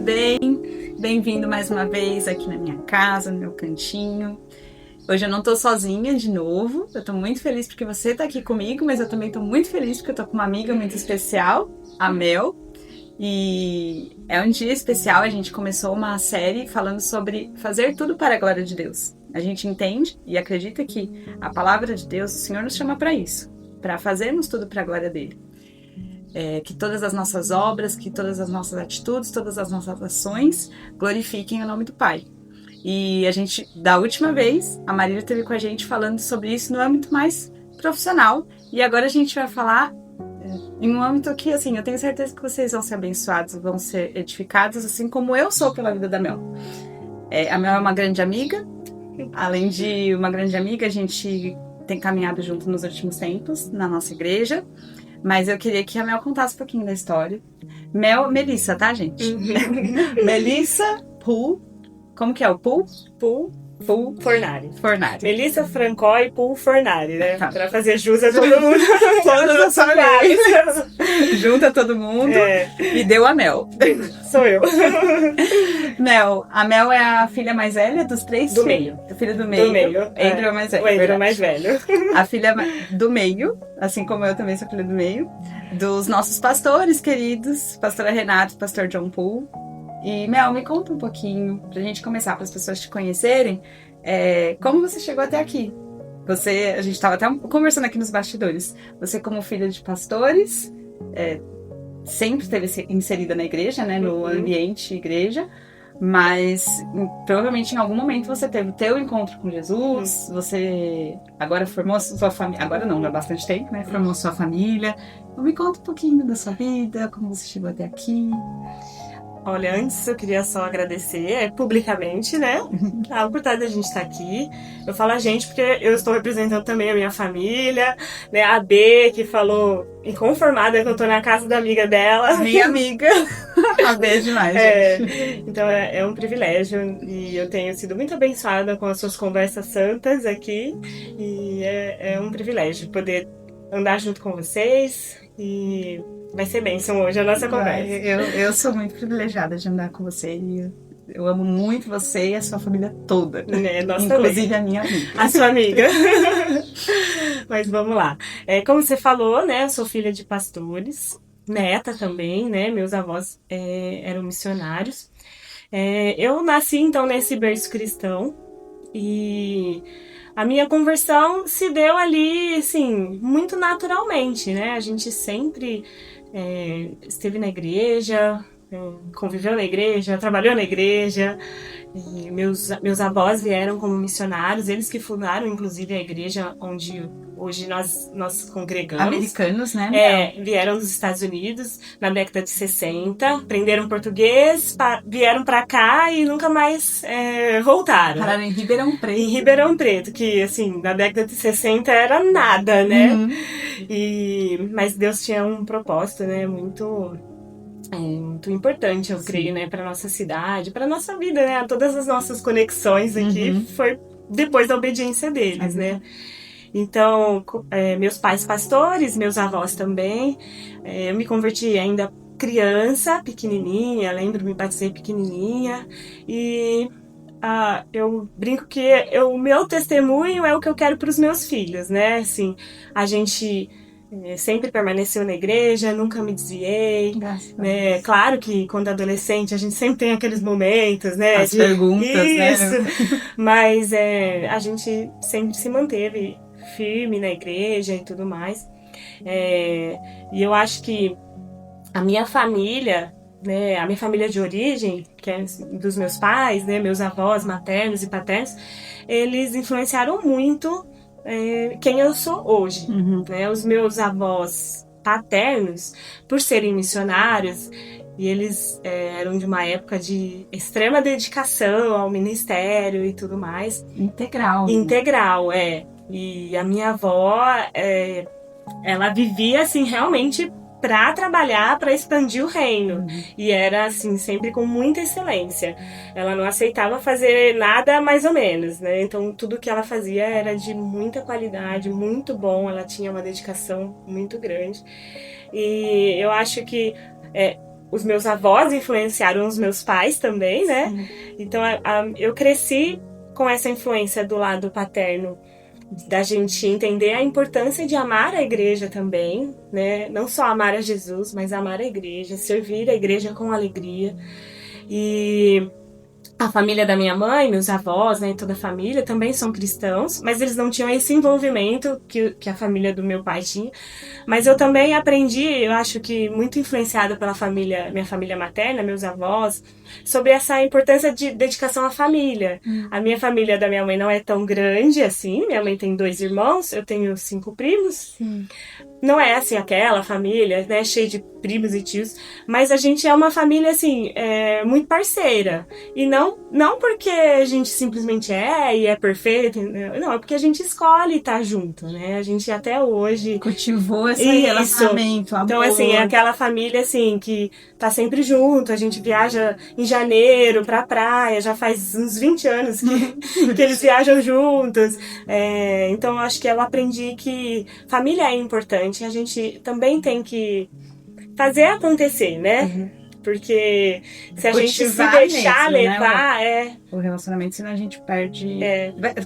bem? Bem-vindo mais uma vez aqui na minha casa, no meu cantinho. Hoje eu não tô sozinha de novo, eu tô muito feliz porque você tá aqui comigo, mas eu também tô muito feliz porque eu tô com uma amiga muito especial, a Mel. E é um dia especial, a gente começou uma série falando sobre fazer tudo para a glória de Deus. A gente entende e acredita que a palavra de Deus, o Senhor nos chama para isso, para fazermos tudo para a glória dele. Que todas as nossas obras, que todas as nossas atitudes, todas as nossas ações glorifiquem o nome do Pai. E a gente, da última vez, a Marília esteve com a gente falando sobre isso no âmbito mais profissional. E agora a gente vai falar em um âmbito que, assim, eu tenho certeza que vocês vão ser abençoados, vão ser edificados, assim como eu sou pela vida da Mel. A Mel é uma grande amiga. Além de uma grande amiga, a gente tem caminhado junto nos últimos tempos, na nossa igreja. Mas eu queria que a Mel contasse um pouquinho da história. Melissa, tá, gente? Melissa Pool. Como que é o Pool? Pool Fornari. Melissa Francói Pool Fornari, né? Tá. Pra fazer jus a todo mundo. Todas as famílias. Junta todo mundo e deu a Mel. Sou eu. Mel, a Mel é a filha mais velha dos três? Do meio. A filha do meio. Do meio. Andrew é mais velho. O Andrew é mais velho. A filha do meio, assim como eu também sou filha do meio, dos nossos pastores queridos, pastora Renata e pastor John Pool. E, Mel, me conta um pouquinho, pra gente começar, para as pessoas te conhecerem, como você chegou até aqui? A gente estava até conversando aqui nos bastidores. Você, como filha de pastores, sempre esteve inserida na igreja, né, no ambiente igreja, mas provavelmente em algum momento você teve o teu encontro com Jesus, você agora formou a sua família, agora não, já há bastante tempo, né, formou sua família. Então, me conta um pouquinho da sua vida, como você chegou até aqui. Olha, antes eu queria só agradecer publicamente, né, a oportunidade da gente estar aqui. Eu falo a gente porque eu estou representando também a minha família, né, a B, que falou inconformada que eu tô na casa da amiga dela. Minha amiga. A B é demais, gente. Então é um privilégio e eu tenho sido muito abençoada com as suas conversas santas aqui e é um privilégio poder andar junto com vocês e vai ser bênção hoje a nossa conversa. Eu sou muito privilegiada de andar com você e eu amo muito você e a sua família toda. Nós inclusive também. A minha amiga. A sua amiga. Mas vamos lá. Como você falou, né? Eu sou filha de pastores, neta também, né? Meus avós eram missionários. Eu nasci, então, nesse berço cristão e a minha conversão se deu ali, assim, muito naturalmente, né? A gente sempre esteve na igreja, conviveu na igreja, trabalhou na igreja. E meus avós vieram como missionários, eles que fundaram, inclusive, a igreja onde hoje nós congregamos. Americanos, né? Vieram dos Estados Unidos na década de 60, aprenderam português, vieram pra cá e nunca mais voltaram. Pararam em Ribeirão Preto. Em Ribeirão Preto, que, assim, na década de 60 era nada, né? Uhum. Mas Deus tinha um propósito, né, muito importante, eu creio, né, para nossa cidade, para nossa vida, né, todas as nossas conexões aqui foi depois da obediência deles, né. Então, meus pais pastores, meus avós também, eu me converti ainda criança, pequenininha, lembro, me batizei pequenininha e eu brinco que o meu testemunho é o que eu quero para os meus filhos, né, assim, a gente sempre permaneceu na igreja, nunca me desviei, né? Claro que quando adolescente a gente sempre tem aqueles momentos, né? As perguntas, isso, né? Mas a gente sempre se manteve firme na igreja e tudo mais. E eu acho que a minha família, né? A minha família de origem, que é dos meus pais, né? Meus avós maternos e paternos, eles influenciaram muito quem eu sou hoje, né? Os meus avós paternos, por serem missionários, e eles eram de uma época de extrema dedicação ao ministério e tudo mais. Integral, E a minha avó, ela vivia assim realmente para trabalhar, para expandir o reino. E era assim, sempre com muita excelência. Ela não aceitava fazer nada mais ou menos, né? Então tudo que ela fazia era de muita qualidade, muito bom. Ela tinha uma dedicação muito grande. E eu acho que os meus avós influenciaram os meus pais também, né? Sim. Então eu cresci com essa influência do lado paterno, da gente entender a importância de amar a igreja também, né? Não só amar a Jesus, mas amar a igreja, servir a igreja com alegria. E a família da minha mãe, meus avós, né, toda a família também são cristãos, mas eles não tinham esse envolvimento que a família do meu pai tinha. Mas eu também aprendi, eu acho que muito influenciada pela minha família materna, meus avós, sobre essa importância de dedicação à família. A minha família da minha mãe não é tão grande assim, minha mãe tem 2 irmãos, eu tenho 5 primos. Não é assim aquela família, né, cheia de primos e tios, mas a gente é uma família assim, muito parceira. E não porque a gente simplesmente e é perfeito, não, é porque a gente escolhe estar junto, né? A gente até hoje cultivou esse relacionamento, amor. Então, assim, é aquela família assim que tá sempre junto, a gente viaja em janeiro pra praia, já faz uns 20 anos que eles viajam juntos. Então, eu acho que eu aprendi que família é importante, a gente também tem que fazer acontecer, né? Porque se a gente se deixar mesmo, levar, né? O relacionamento, senão a gente perde.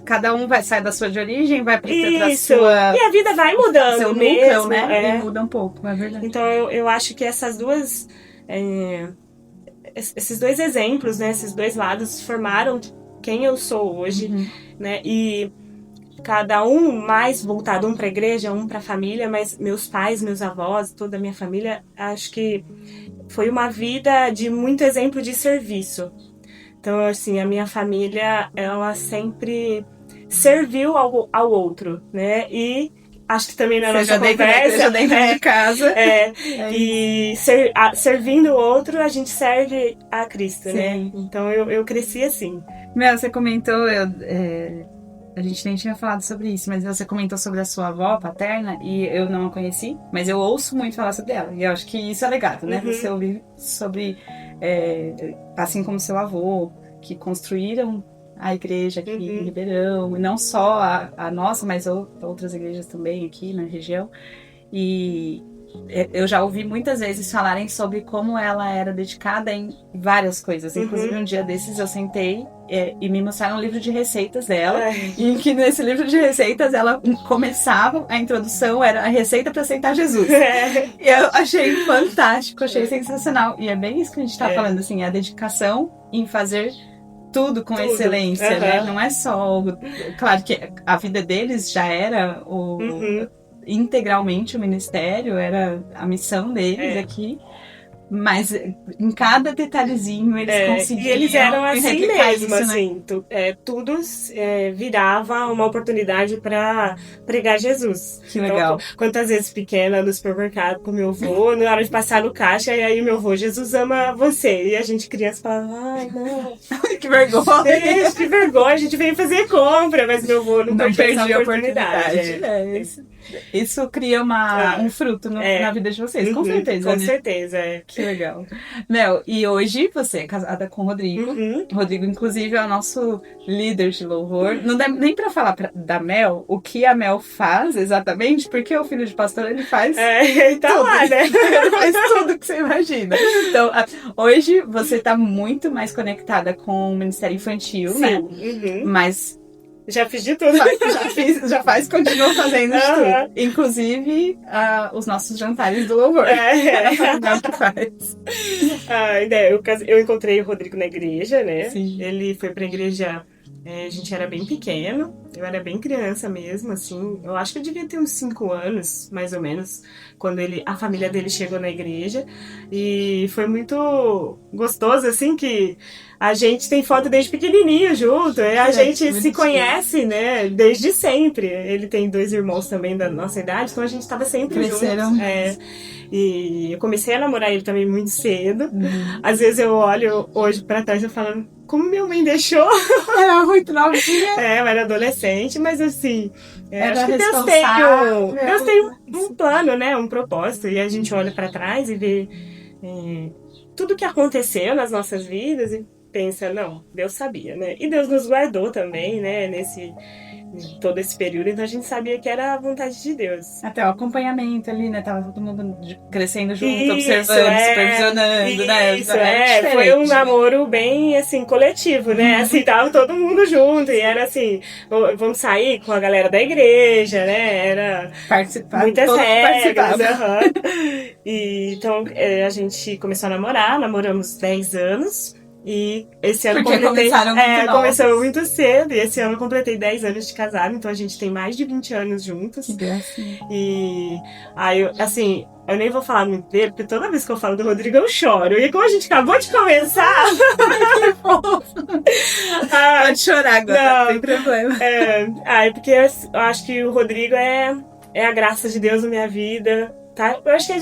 Cada um sai da sua de origem, vai pra sua. E a vida vai mudando seu mesmo, núcleo, né? E muda um pouco, é verdade. Então eu acho que essas duas. Esses 2 exemplos, né? Esses 2 lados formaram quem eu sou hoje, né? E cada um mais voltado, um para a igreja, um para a família, mas meus pais, meus avós, toda a minha família, acho que foi uma vida de muito exemplo de serviço. Então, assim, a minha família, ela sempre serviu ao outro, né? E acho que também na nossa conversa... dentro de casa. E servindo o outro, a gente serve a Cristo, né? Então, eu cresci assim. Mel, você comentou... A gente nem tinha falado sobre isso, mas você comentou sobre a sua avó paterna e eu não a conheci, mas eu ouço muito falar sobre ela. E eu acho que isso é legado, né? Você ouvir sobre, assim como seu avô, que construíram a igreja aqui em Ribeirão, e não só a nossa, mas outras igrejas também aqui na região. E eu já ouvi muitas vezes falarem sobre como ela era dedicada em várias coisas. Inclusive, um dia desses eu sentei e me mostraram um livro de receitas dela. E que nesse livro de receitas ela começava, a introdução era a receita para aceitar Jesus. E eu achei fantástico, achei sensacional. E é bem isso que a gente tá falando, assim, a dedicação em fazer tudo com excelência, né? Não é só... Claro que a vida deles já era integralmente o ministério, era a missão deles aqui, mas em cada detalhezinho eles conseguiam. E eles eram assim mesmo, isso, assim, né? Tudo virava uma oportunidade para pregar Jesus. Que legal. Então, quantas vezes pequena no supermercado com meu avô, na hora de passar no caixa, e aí meu avô, Jesus ama você. E a gente criança falava, ai, não. Que vergonha. Que vergonha, a gente veio fazer compra, mas meu avô não perdia a oportunidade. Isso cria um fruto na vida de vocês, com certeza. Com né? certeza, Que legal. Mel, e hoje você é casada com o Rodrigo. Rodrigo, inclusive, é o nosso líder de louvor. Não dá nem pra falar da Mel o que a Mel faz exatamente, porque o filho de pastor, ele faz ele tá tudo. lá, né? Ele faz tudo que você imagina. Então, hoje você tá muito mais conectada com o Ministério Infantil, né? Mas... Já fiz de tudo. Já faz, continua fazendo de tudo. Inclusive, os nossos jantares do louvor. Não que faz. Eu encontrei o Rodrigo na igreja, né? Sim. Ele foi pra igreja, a gente era bem pequeno, eu era bem criança mesmo, assim. Eu acho que eu devia ter uns 5 anos, mais ou menos, quando a família dele chegou na igreja. E foi muito gostoso, assim, que... A gente tem foto desde pequenininho junto, a gente se conhece, né, desde sempre. Ele tem 2 irmãos também da nossa idade, então a gente estava sempre juntos. E eu comecei a namorar ele também muito cedo. Às vezes eu olho hoje pra trás e falo, como minha mãe deixou? Era muito novinha. Eu era adolescente, mas assim, acho que Deus tem um plano, né, um propósito. E a gente olha pra trás e vê tudo que aconteceu nas nossas vidas e pensa, não, Deus sabia, né? E Deus nos guardou também, né, todo esse período, então a gente sabia que era a vontade de Deus. Até o acompanhamento ali, né? Tava todo mundo crescendo junto, Isso, observando, supervisionando, né? Isso, foi um namoro bem, assim, coletivo, né? Assim, tava todo mundo junto e era assim, vamos sair com a galera da igreja, né? Era muitas regras. E, então, a gente começou a namorar, namoramos 10 anos. E esse ano começou muito cedo. E esse ano eu completei 10 anos de casado. Então a gente tem mais de 20 anos juntos. Que gracinha. E aí, eu nem vou falar muito dele, porque toda vez que eu falo do Rodrigo eu choro. E como a gente acabou de começar. Pode chorar agora, não tem problema. Porque eu acho que o Rodrigo é a graça de Deus na minha vida. Tá? Eu acho que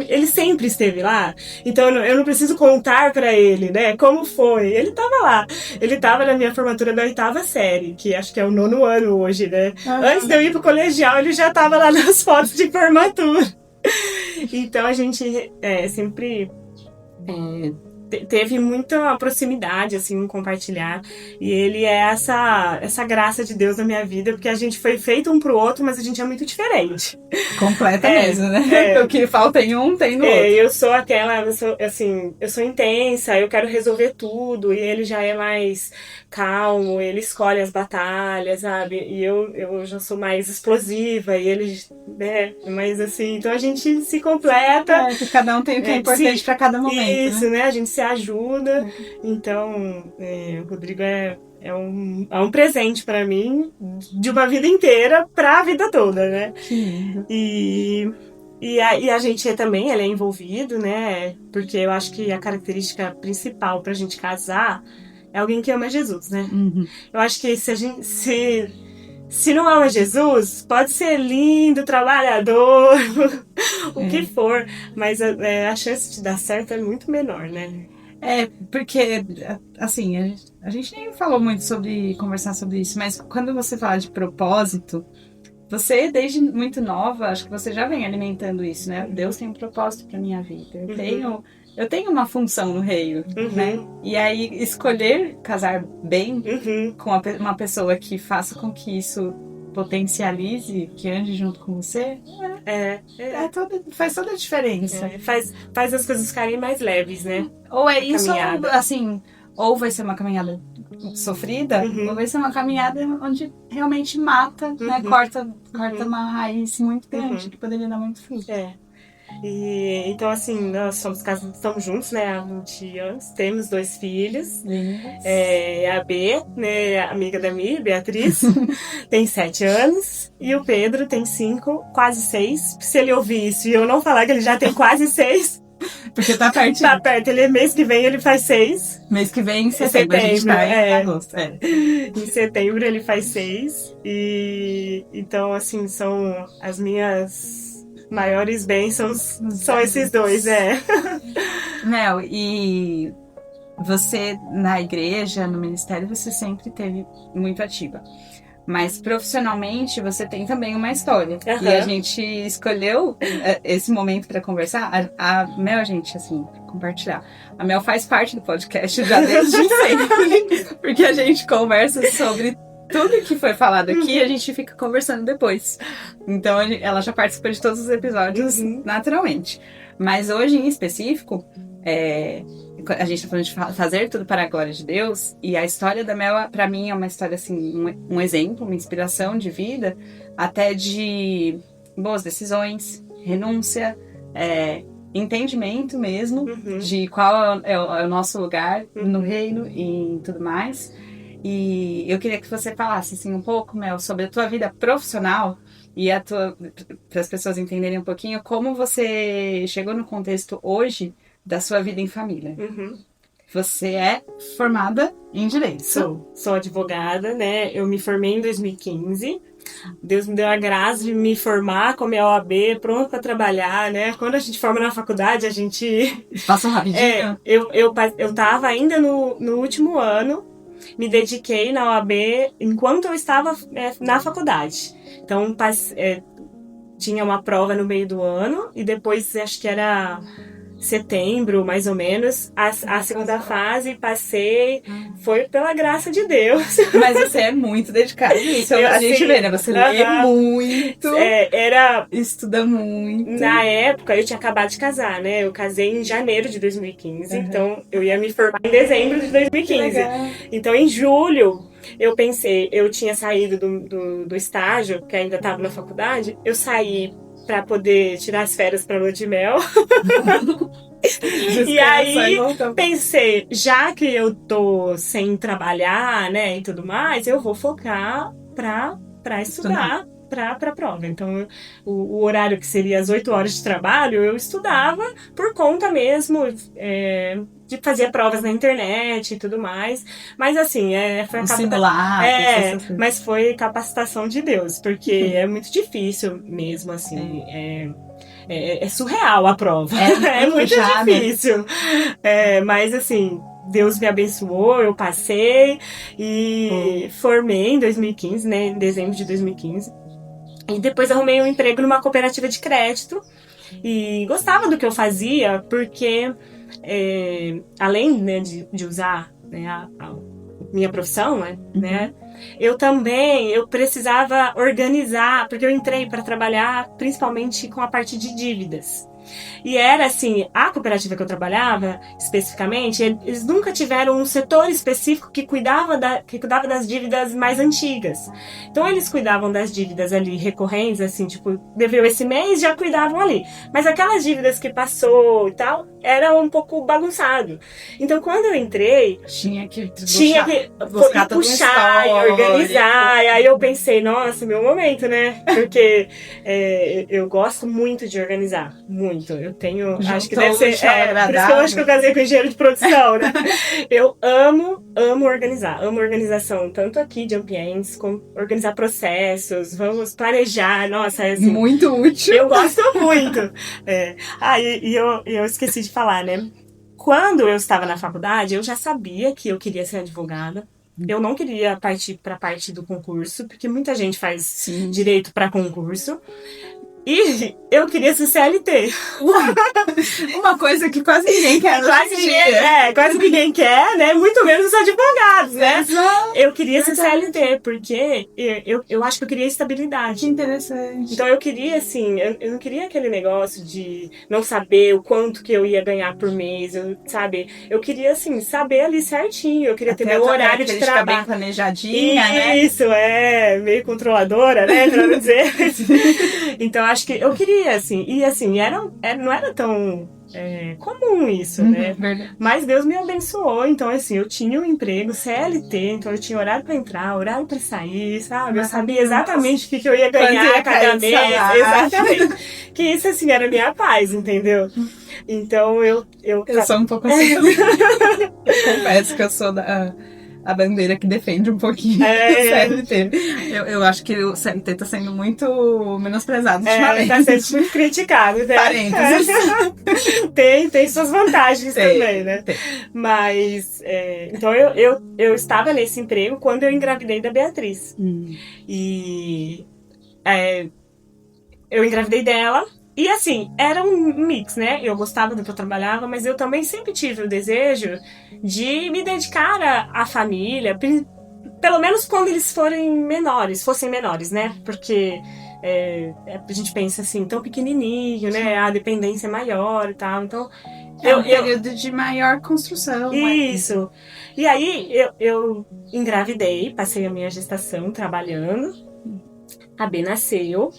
ele sempre esteve lá, então eu não preciso contar pra ele, né, como foi. Ele tava lá, ele tava na minha formatura da 8ª série, que acho que é o 9º ano hoje, né? Antes de eu ir pro colegial, ele já tava lá nas fotos de formatura. Então a gente sempre teve muita proximidade, assim, um compartilhar. E ele é essa graça de Deus na minha vida, porque a gente foi feito um pro outro, mas a gente é muito diferente. Completa mesmo, né? O que falta em um, tem no outro. Eu sou intensa, eu quero resolver tudo, e ele já é mais calmo, ele escolhe as batalhas, sabe? E eu já sou mais explosiva, e ele, né? Mas assim, então a gente se completa. Que cada um tem o que é importante pra cada momento. Isso, né? A gente se ajuda. Então, o Rodrigo é um presente pra mim de uma vida inteira pra vida toda, né? Que lindo. E a gente também, ele é envolvido, né? Porque eu acho que a característica principal pra gente casar é alguém que ama Jesus, né? Uhum. Eu acho que se não ama Jesus, pode ser lindo, trabalhador, o que for, mas a chance de dar certo é muito menor, né? Porque, assim, a gente nem falou muito sobre conversar sobre isso, mas quando você fala de propósito, você, desde muito nova, acho que você já vem alimentando isso, né? Deus tem um propósito pra minha vida. Eu tenho uma função no reino, né? E aí, escolher casar bem com uma pessoa que faça com que isso potencialize, que ande junto com você, faz toda a diferença. Faz as coisas ficarem mais leves, né? Ou é isso, ou, assim, ou vai ser uma caminhada sofrida, ou vai ser uma caminhada onde realmente mata, né? Corta uma raiz muito grande, que poderia dar muito fruto. E, então, assim, nós somos casados, estamos juntos, né, há 20 anos, temos 2 filhos. A B, né, amiga da minha, Beatriz, tem 7 anos, e o Pedro tem 5, quase 6. Se ele ouvir isso e eu não falar que ele já tem quase 6, porque tá pertinho. Tá perto, mês que vem ele faz 6. Mês que vem, em setembro, a gente tá em agosto. Em setembro ele faz 6, e então, assim, são as minhas maiores bênçãos, são esses 2, Mel, e você na igreja, no ministério, você sempre esteve muito ativa. Mas profissionalmente você tem também uma história. E a gente escolheu esse momento para conversar. A Mel, gente, assim, compartilhar. A Mel faz parte do podcast já desde sempre. Porque a gente conversa sobre tudo que foi falado aqui, a gente fica conversando depois. Então ela já participou de todos os episódios naturalmente. Mas hoje em específico, a gente tá falando de fazer tudo para a glória de Deus. E a história da Mel, pra mim, é uma história assim, um exemplo, uma inspiração de vida, até de boas decisões, renúncia, entendimento mesmo de qual é o nosso lugar no reino e tudo mais. E eu queria que você falasse assim, um pouco, Mel, sobre a tua vida profissional e para as pessoas entenderem um pouquinho como você chegou no contexto hoje da sua vida em família. Você é formada em Direito. Sou advogada, né? Eu me formei em 2015. Deus me deu a graça de me formar com a minha OAB, pronta para trabalhar, né? Quando a gente forma na faculdade, a gente... Passa rapidinho? Eu tava ainda no último ano, me dediquei na OAB enquanto eu estava na faculdade. Então, tinha uma prova no meio do ano e depois, acho que era setembro, mais ou menos, a segunda fase, passei, foi pela graça de Deus. Mas você é muito dedicada nisso. A gente vê, né? Você lê muito, estuda muito. Na época, eu tinha acabado de casar, né? Eu casei em janeiro de 2015, então eu ia me formar em dezembro de 2015. Então, em julho, eu pensei, eu tinha saído do estágio, que ainda estava na faculdade, eu saí para poder tirar as férias para lua de mel. E aí pensei, já que eu tô sem trabalhar, né, e tudo mais, eu vou focar pra estudar pra prova. Então, o horário que seria as 8 horas de trabalho, eu estudava por conta mesmo, de fazer provas na internet e tudo mais. Mas assim, foi mas foi capacitação de Deus, porque é muito difícil mesmo, assim. É surreal a prova. É muito difícil. Mas assim, Deus me abençoou, eu passei e formei em 2015, né? Em dezembro de 2015. E depois arrumei um emprego numa cooperativa de crédito. E gostava do que eu fazia, porque além, né, de usar, né, a minha profissão, né? Eu precisava organizar, porque eu entrei para trabalhar principalmente com a parte de dívidas. E era assim, a cooperativa que eu trabalhava, especificamente, eles nunca tiveram um setor específico que cuidava das dívidas mais antigas. Então, eles cuidavam das dívidas ali recorrentes, assim, tipo, deveu esse mês, já cuidavam ali. Mas aquelas dívidas que passou e tal, era um pouco bagunçado. Então, quando eu entrei, tinha que buscar puxar e organizar. E aí eu pensei, nossa, meu momento, né? Porque eu gosto muito de organizar, muito. Eu tenho, acho que deve ser, por isso que eu acho que eu casei com engenheiro de produção, né? Eu amo organizar, amo organização, tanto aqui de ambientes, como organizar processos, vamos planejar, nossa, é assim, muito útil. Eu gosto muito. E eu esqueci de falar, né? Quando eu estava na faculdade, eu já sabia que eu queria ser advogada. Eu não queria partir para a parte do concurso, porque muita gente faz direito para concurso. E eu queria ser CLT. Uma coisa que quase ninguém quer. Quase ninguém quer, né? Muito menos os advogados, né? Exato. Eu queria ser CLT, porque eu acho que eu queria estabilidade. Que interessante. Então eu queria, assim, eu não queria aquele negócio de não saber o quanto que eu ia ganhar por mês, sabe? Eu queria, assim, saber ali certinho. Eu queria ter meu horário de trabalho. Bem planejadinha, né? Isso, meio controladora, né? Pra não dizer. Então, acho que eu queria, assim, e assim, não era tão comum isso, né? Verdade. Mas Deus me abençoou, então assim, eu tinha um emprego CLT, então eu tinha horário pra entrar, horário pra sair, sabe? Eu sabia exatamente o que eu ia ganhar cada mês, exatamente. Que isso, assim, era a minha paz, entendeu? Então, eu sou um pouco assim. Confesso que eu sou a bandeira que defende um pouquinho o CLT. Eu acho que o CLT tá sendo muito menosprezado ultimamente. Tá sendo muito criticado, né? Parênteses. Tem suas vantagens também, né? Tem. Mas, então eu estava nesse emprego quando eu engravidei da Beatriz. E eu engravidei dela. E assim, era um mix, né? Eu gostava do que eu trabalhava, mas eu também sempre tive o desejo de me dedicar à família, pelo menos quando eles fossem menores, né? Porque a gente pensa assim, tão pequenininho, né? A dependência é maior e tal, então... um período de maior construção. Isso. E aí, eu engravidei, passei a minha gestação trabalhando, a B nasceu...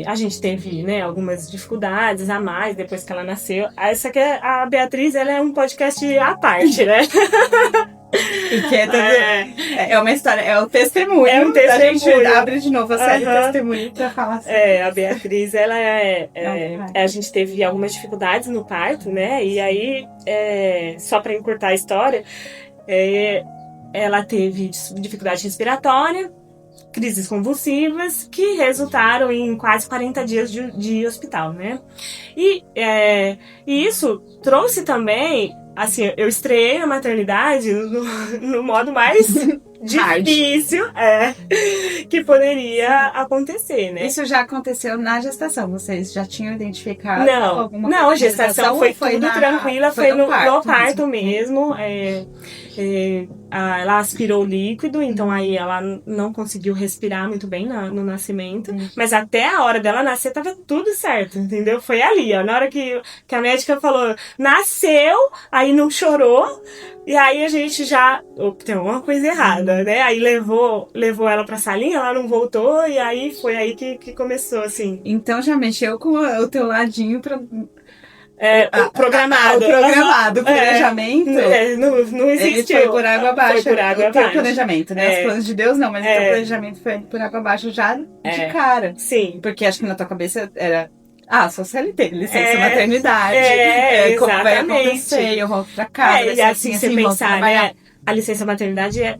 a gente teve, né, algumas dificuldades a mais depois que ela nasceu. Essa aqui, a Beatriz, ela é um podcast à parte, né? E que é uma história, é um testemunho. É um testemunho. A gente abre de novo a série Testemunho pra falar assim. A Beatriz, ela a gente teve algumas dificuldades no parto, né? E aí, só pra encurtar a história, ela teve dificuldade respiratória, crises convulsivas, que resultaram em quase 40 dias de hospital, né? E isso trouxe também, assim, eu estreiei na maternidade no modo mais difícil que poderia acontecer, né? Isso já aconteceu na gestação? Vocês já tinham identificado alguma coisa? Não, a gestação foi tudo tranquila, foi no parto mesmo. Ela aspirou o líquido, então aí ela não conseguiu respirar muito bem no nascimento. Mas até a hora dela nascer tava tudo certo, entendeu? Foi ali, ó. Na hora que a médica falou, nasceu, aí não chorou. E aí a gente já... tem alguma coisa errada, né? Aí levou ela pra salinha, ela não voltou. E aí foi aí que começou, assim. Então já mexeu com o teu ladinho pra... o programado. O planejamento. Não existiu. Ele foi por água abaixo. Foi por água o teu abaixo. planejamento, né? Os planos de Deus não, mas o teu planejamento foi por água abaixo já de cara. Sim. Porque acho que na tua cabeça era... sou CLT, licença maternidade. Como vai acontecer? Eu volto pra casa. E assim, você pensar, né? A licença maternidade é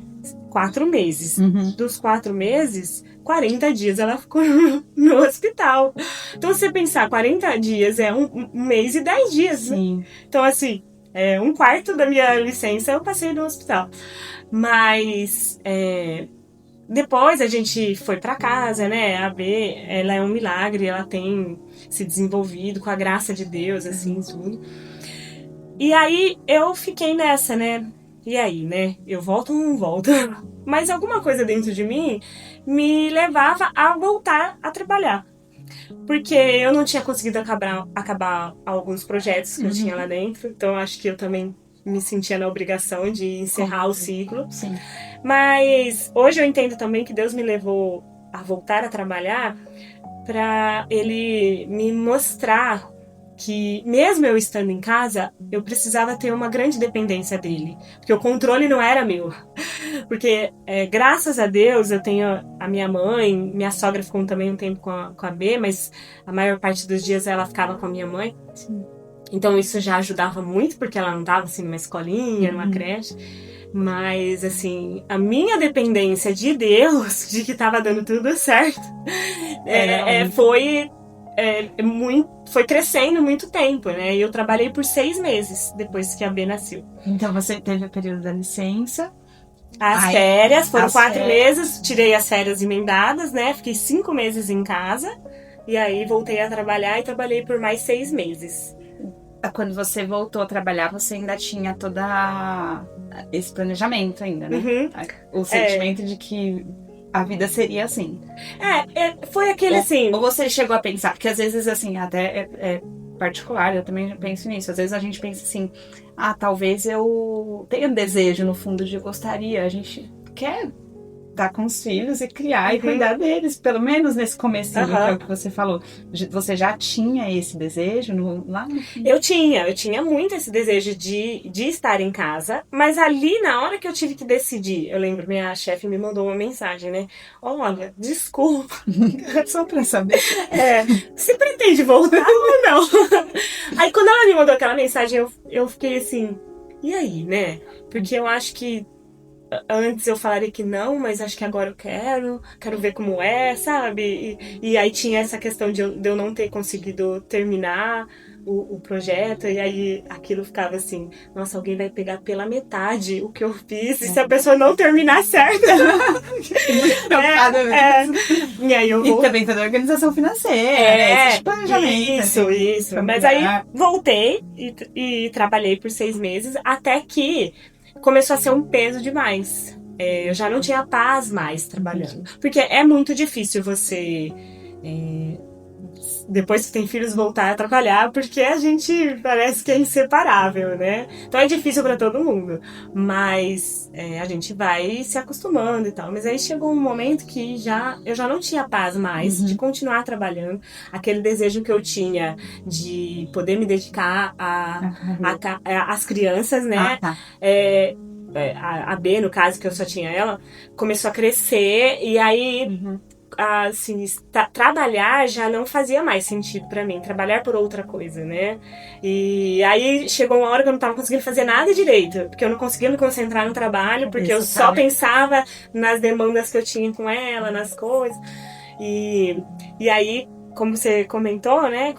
4 meses. Dos 4 meses, 40 dias ela ficou no hospital. Então, você pensar, 40 dias é um mês e 10 dias. Sim. Né? Então, assim, 1/4 da minha licença eu passei no hospital. Mas... depois a gente foi pra casa, né? A B, ela é um milagre, ela tem se desenvolvido com a graça de Deus, assim, tudo. E aí eu fiquei nessa, né? E aí, né? Eu volto ou não volto? Mas alguma coisa dentro de mim me levava a voltar a trabalhar. Porque eu não tinha conseguido acabar alguns projetos que eu tinha lá dentro. Então acho que eu também me sentia na obrigação de encerrar o ciclo. Sim. Mas hoje eu entendo também que Deus me levou a voltar a trabalhar para Ele me mostrar que mesmo eu estando em casa, eu precisava ter uma grande dependência dele. Porque o controle não era meu. Porque graças a Deus eu tenho a minha mãe, minha sogra ficou também um tempo com a B, mas a maior parte dos dias ela ficava com a minha mãe. Sim. Então isso já ajudava muito, porque ela não estava assim numa escolinha, numa creche. Mas, assim, a minha dependência de Deus, de que estava dando tudo certo, foi crescendo muito tempo, né? E eu trabalhei por 6 meses depois que a B nasceu. Então você teve o período da licença. As férias, foram 4 meses, tirei as férias emendadas, né? Fiquei 5 meses em casa. E aí voltei a trabalhar e trabalhei por mais 6 meses. Quando você voltou a trabalhar, você ainda tinha toda esse planejamento ainda, né? O sentimento de que a vida seria assim. Foi aquele assim... Ou você chegou a pensar, porque às vezes assim, até é particular, eu também penso nisso. Às vezes a gente pensa assim, talvez eu tenha um desejo no fundo de gostaria. A gente quer estar com os filhos e criar e cuidar deles, pelo menos nesse comecinho, que é o que você falou. Você já tinha esse desejo lá no fim? Eu tinha muito esse desejo de estar em casa, mas ali na hora que eu tive que decidir, eu lembro, minha chefe me mandou uma mensagem, né? Olha, desculpa. Só pra saber. Você pretende voltar ou não? Aí quando ela me mandou aquela mensagem, eu fiquei assim, e aí, né? Porque eu acho que antes eu falaria que não, mas acho que agora eu quero ver como é, sabe? E aí tinha essa questão de eu não ter conseguido terminar o projeto, e aí aquilo ficava assim, nossa, alguém vai pegar pela metade o que eu fiz, e se a pessoa não terminar certo. E aí eu E também toda a organização financeira, né? Esse planejamento. Isso. Mas aí voltei e trabalhei por 6 meses, até que começou a ser um peso demais. Eu já não tinha paz mais trabalhando. Porque é muito difícil você, depois que tem filhos, voltar a trabalhar, porque a gente parece que é inseparável, né? Então é difícil para todo mundo. Mas a gente vai se acostumando e tal. Mas aí chegou um momento que eu já não tinha paz mais de continuar trabalhando. Aquele desejo que eu tinha de poder me dedicar às crianças, né? A B, no caso, que eu só tinha ela, começou a crescer, e aí assim, trabalhar já não fazia mais sentido pra mim, trabalhar por outra coisa, né? E aí chegou uma hora que eu não tava conseguindo fazer nada direito, porque eu não conseguia me concentrar no trabalho, porque eu só pensava nas demandas que eu tinha com ela, nas coisas. E aí, como você comentou, né,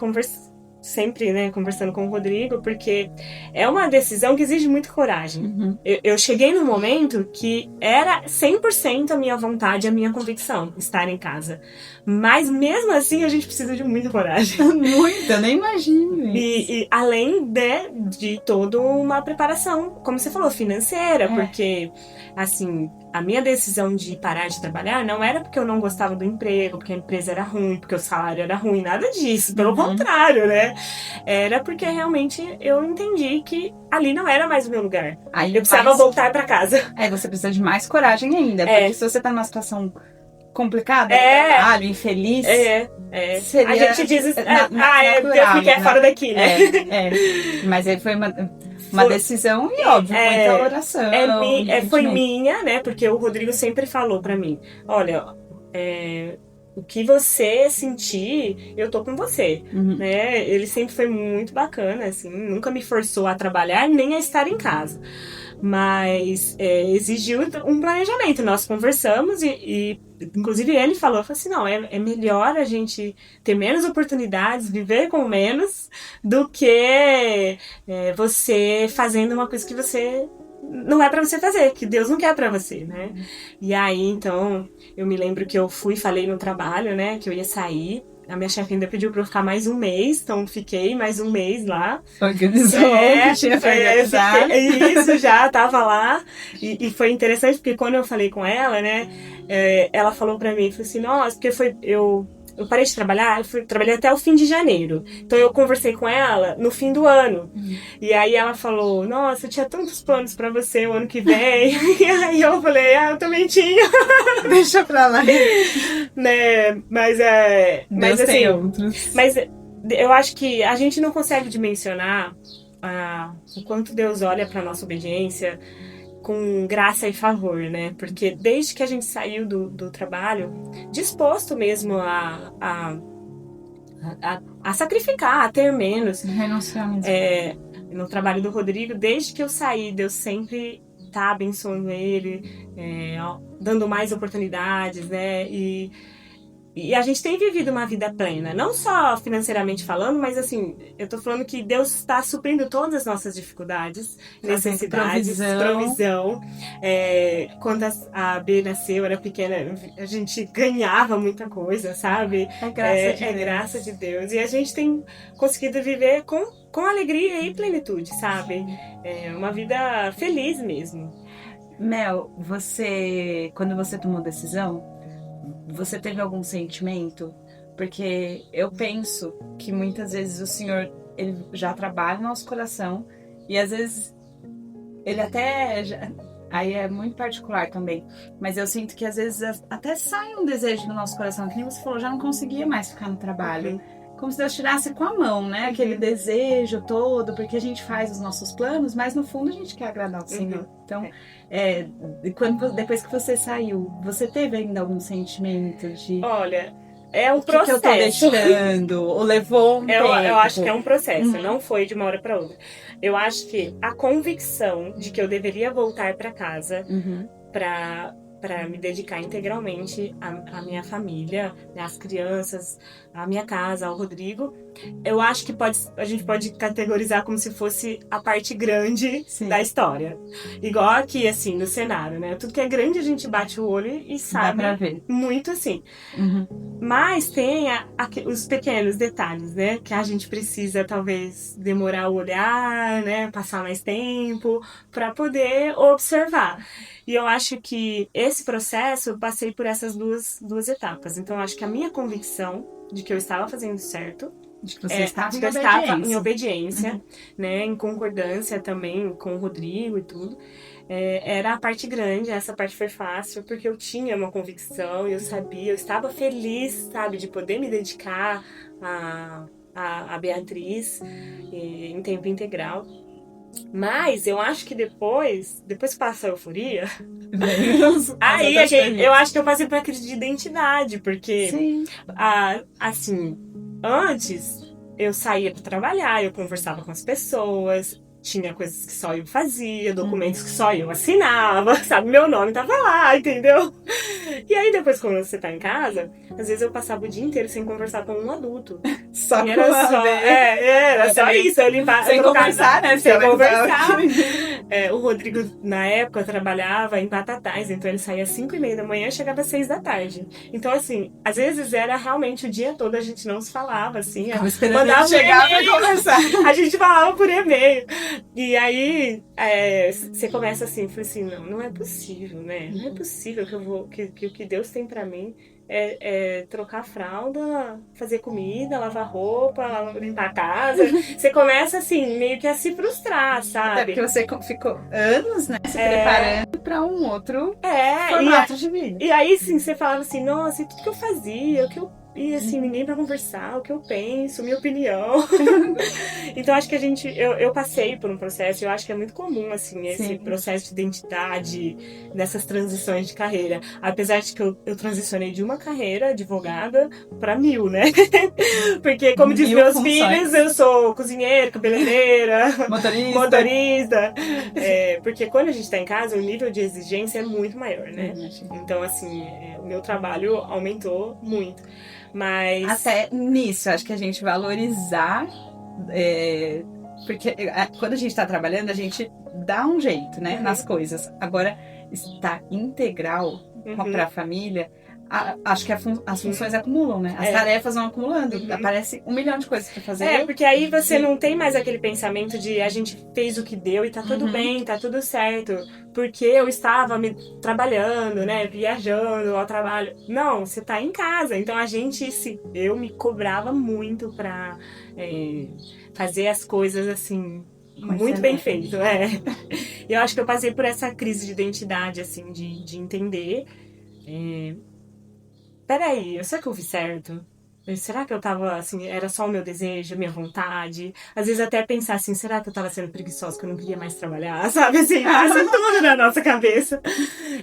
sempre, né, conversando com o Rodrigo, porque é uma decisão que exige muita coragem. Uhum. Eu cheguei num momento que era 100% a minha vontade, a minha convicção, estar em casa. Mas mesmo assim, a gente precisa de muita coragem. Muito, eu nem imagino isso. E além de toda uma preparação, como você falou, financeira, porque, assim, a minha decisão de parar de trabalhar não era porque eu não gostava do emprego, porque a empresa era ruim, porque o salário era ruim, nada disso. Pelo contrário, né? Era porque realmente eu entendi que ali não era mais o meu lugar. Aí eu precisava voltar pra casa. Você precisa de mais coragem ainda, porque se você tá numa situação complicada, trabalho, infeliz. Seria a gente diz natural, Deus me quer fora daqui, né? Mas aí foi uma decisão e, óbvio, muita oração. Foi minha, né? Porque o Rodrigo sempre falou pra mim, olha, o que você sentir, eu tô com você, né? Ele sempre foi muito bacana, assim, nunca me forçou a trabalhar nem a estar em casa. Mas exigiu um planejamento. Nós conversamos e inclusive ele falou assim, não, é melhor a gente ter menos oportunidades, viver com menos, do que você fazendo uma coisa que você não é pra você fazer, que Deus não quer pra você, né? E aí, então, eu me lembro que eu falei no trabalho, né, que eu ia sair. A minha chefe ainda pediu pra eu ficar mais um mês, então fiquei mais um mês lá. Organizou, tinha organizado. Isso, já tava lá. E foi interessante, porque quando eu falei com ela, né, ela falou pra mim, falou assim, nossa, porque eu parei de trabalhar, trabalhei até o fim de janeiro. Então eu conversei com ela no fim do ano. E aí ela falou, nossa, eu tinha tantos planos pra você o ano que vem. E aí eu falei, eu também tinha. Deixa pra lá. Né, mas assim, outros. Mas eu acho que a gente não consegue dimensionar o quanto Deus olha pra nossa obediência com graça e favor, né? Porque desde que a gente saiu do trabalho, disposto mesmo a sacrificar, a ter menos. Renunciar mesmo. No trabalho do Rodrigo, desde que eu saí, Deus sempre tá abençoando ele, dando mais oportunidades, né? E a gente tem vivido uma vida plena, não só financeiramente falando, mas assim, eu tô falando que Deus está suprindo todas as nossas dificuldades, necessidades, provisão. Quando a B nasceu, era pequena, a gente ganhava muita coisa, sabe? É graça de Deus. E a gente tem conseguido viver com alegria e plenitude, sabe? Uma vida feliz mesmo. Mel, quando você tomou decisão, você teve algum sentimento? Porque eu penso que muitas vezes o Senhor, ele já trabalha no nosso coração e às vezes ele aí é muito particular também, mas eu sinto que às vezes até sai um desejo do nosso coração, que nem você falou, já não conseguia mais ficar no trabalho. Como se Deus tirasse com a mão, né? Aquele desejo todo, porque a gente faz os nossos planos, mas no fundo a gente quer agradar o Senhor. Então, depois que você saiu, você teve ainda algum sentimento de... Olha, é um processo. Que eu tô deixando? Ou levou um tempo? Eu acho que é um processo, não foi de uma hora para outra. Eu acho que a convicção de que eu deveria voltar para casa para me dedicar integralmente à minha família, às crianças, à minha casa, ao Rodrigo, eu acho que a gente pode categorizar como se fosse a parte grande da história. Igual aqui, assim, no cenário, né? Tudo que é grande a gente bate o olho e sabe muito assim. Mas tem os pequenos detalhes, né? Que a gente precisa, talvez, demorar o olhar, né? Passar mais tempo para poder observar. E eu acho que esse processo, eu passei por essas duas etapas. Então, eu acho que a minha convicção de que eu estava fazendo certo, de que você estava em obediência, né, em concordância também com o Rodrigo e tudo, era a parte grande. Essa parte foi fácil, porque eu tinha uma convicção, eu sabia, eu estava feliz, sabe, de poder me dedicar a Beatriz em tempo integral. Mas eu acho que depois que passa a euforia, aí eu acho que eu passei por uma crise de identidade, porque assim, antes eu saía para trabalhar, eu conversava com as pessoas, tinha coisas que só eu fazia, documentos que só eu assinava, sabe? Meu nome tava lá, entendeu? E aí depois, quando você tá em casa, às vezes eu passava o dia inteiro sem conversar com um adulto. Só E era só, era só isso. Eu limpava, sem eu colocava- conversar, né? Sem Porque ela conversar. tava- O Rodrigo, na época, trabalhava em Batatais, então ele saía às 5h30 da manhã e chegava às 6 da tarde. Então, assim, às vezes era realmente o dia todo a gente não se falava, assim. Ficava esperando ele Mandava chegar pra e-mail. conversar. A gente falava por e-mail. E aí, você começa assim, fala assim, não é possível, né? Não é possível que o que Deus tem pra mim é trocar fralda, fazer comida, lavar roupa, limpar a casa. Você começa assim, meio que a se frustrar, Até sabe? porque você ficou anos, né, se preparando pra um outro É, formato de vida. e aí sim, você falava assim, nossa, e tudo que eu fazia, o que eu. E assim, ninguém pra conversar, o que eu penso, minha opinião. Então acho que eu passei por um processo, eu acho que é muito comum, assim, esse Sim. processo de identidade, dessas transições de carreira. Apesar de que eu transicionei de uma carreira, advogada, pra 1000, né? Porque, como diz 1000 meus funções. filhos, eu sou cozinheira, cabeleireira, motorista. Porque quando a gente tá em casa, o nível de exigência é muito maior, né? Então, assim, o meu trabalho aumentou muito. Mas. Até nisso, acho que a gente valorizar. Porque quando a gente está trabalhando, a gente dá um jeito, né, nas coisas. Agora, estar integral para a família, acho que as funções acumulam, né? As tarefas vão acumulando. Aparece 1 milhão de coisas para fazer. Porque aí você não tem mais aquele pensamento de a gente fez o que deu e tá tudo bem, tá tudo certo. Porque eu estava trabalhando, né? Viajando ao trabalho. Não, você tá em casa. Então eu me cobrava muito pra fazer as coisas assim. Muito bem feito, Eu acho que eu passei por essa crise de identidade, assim, de entender. Peraí, será que eu fiz certo? Será que eu tava, assim, era só o meu desejo, a minha vontade? Às vezes até pensar assim, será que eu tava sendo preguiçosa, que eu não queria mais trabalhar, sabe? Assim, passa tudo na nossa cabeça.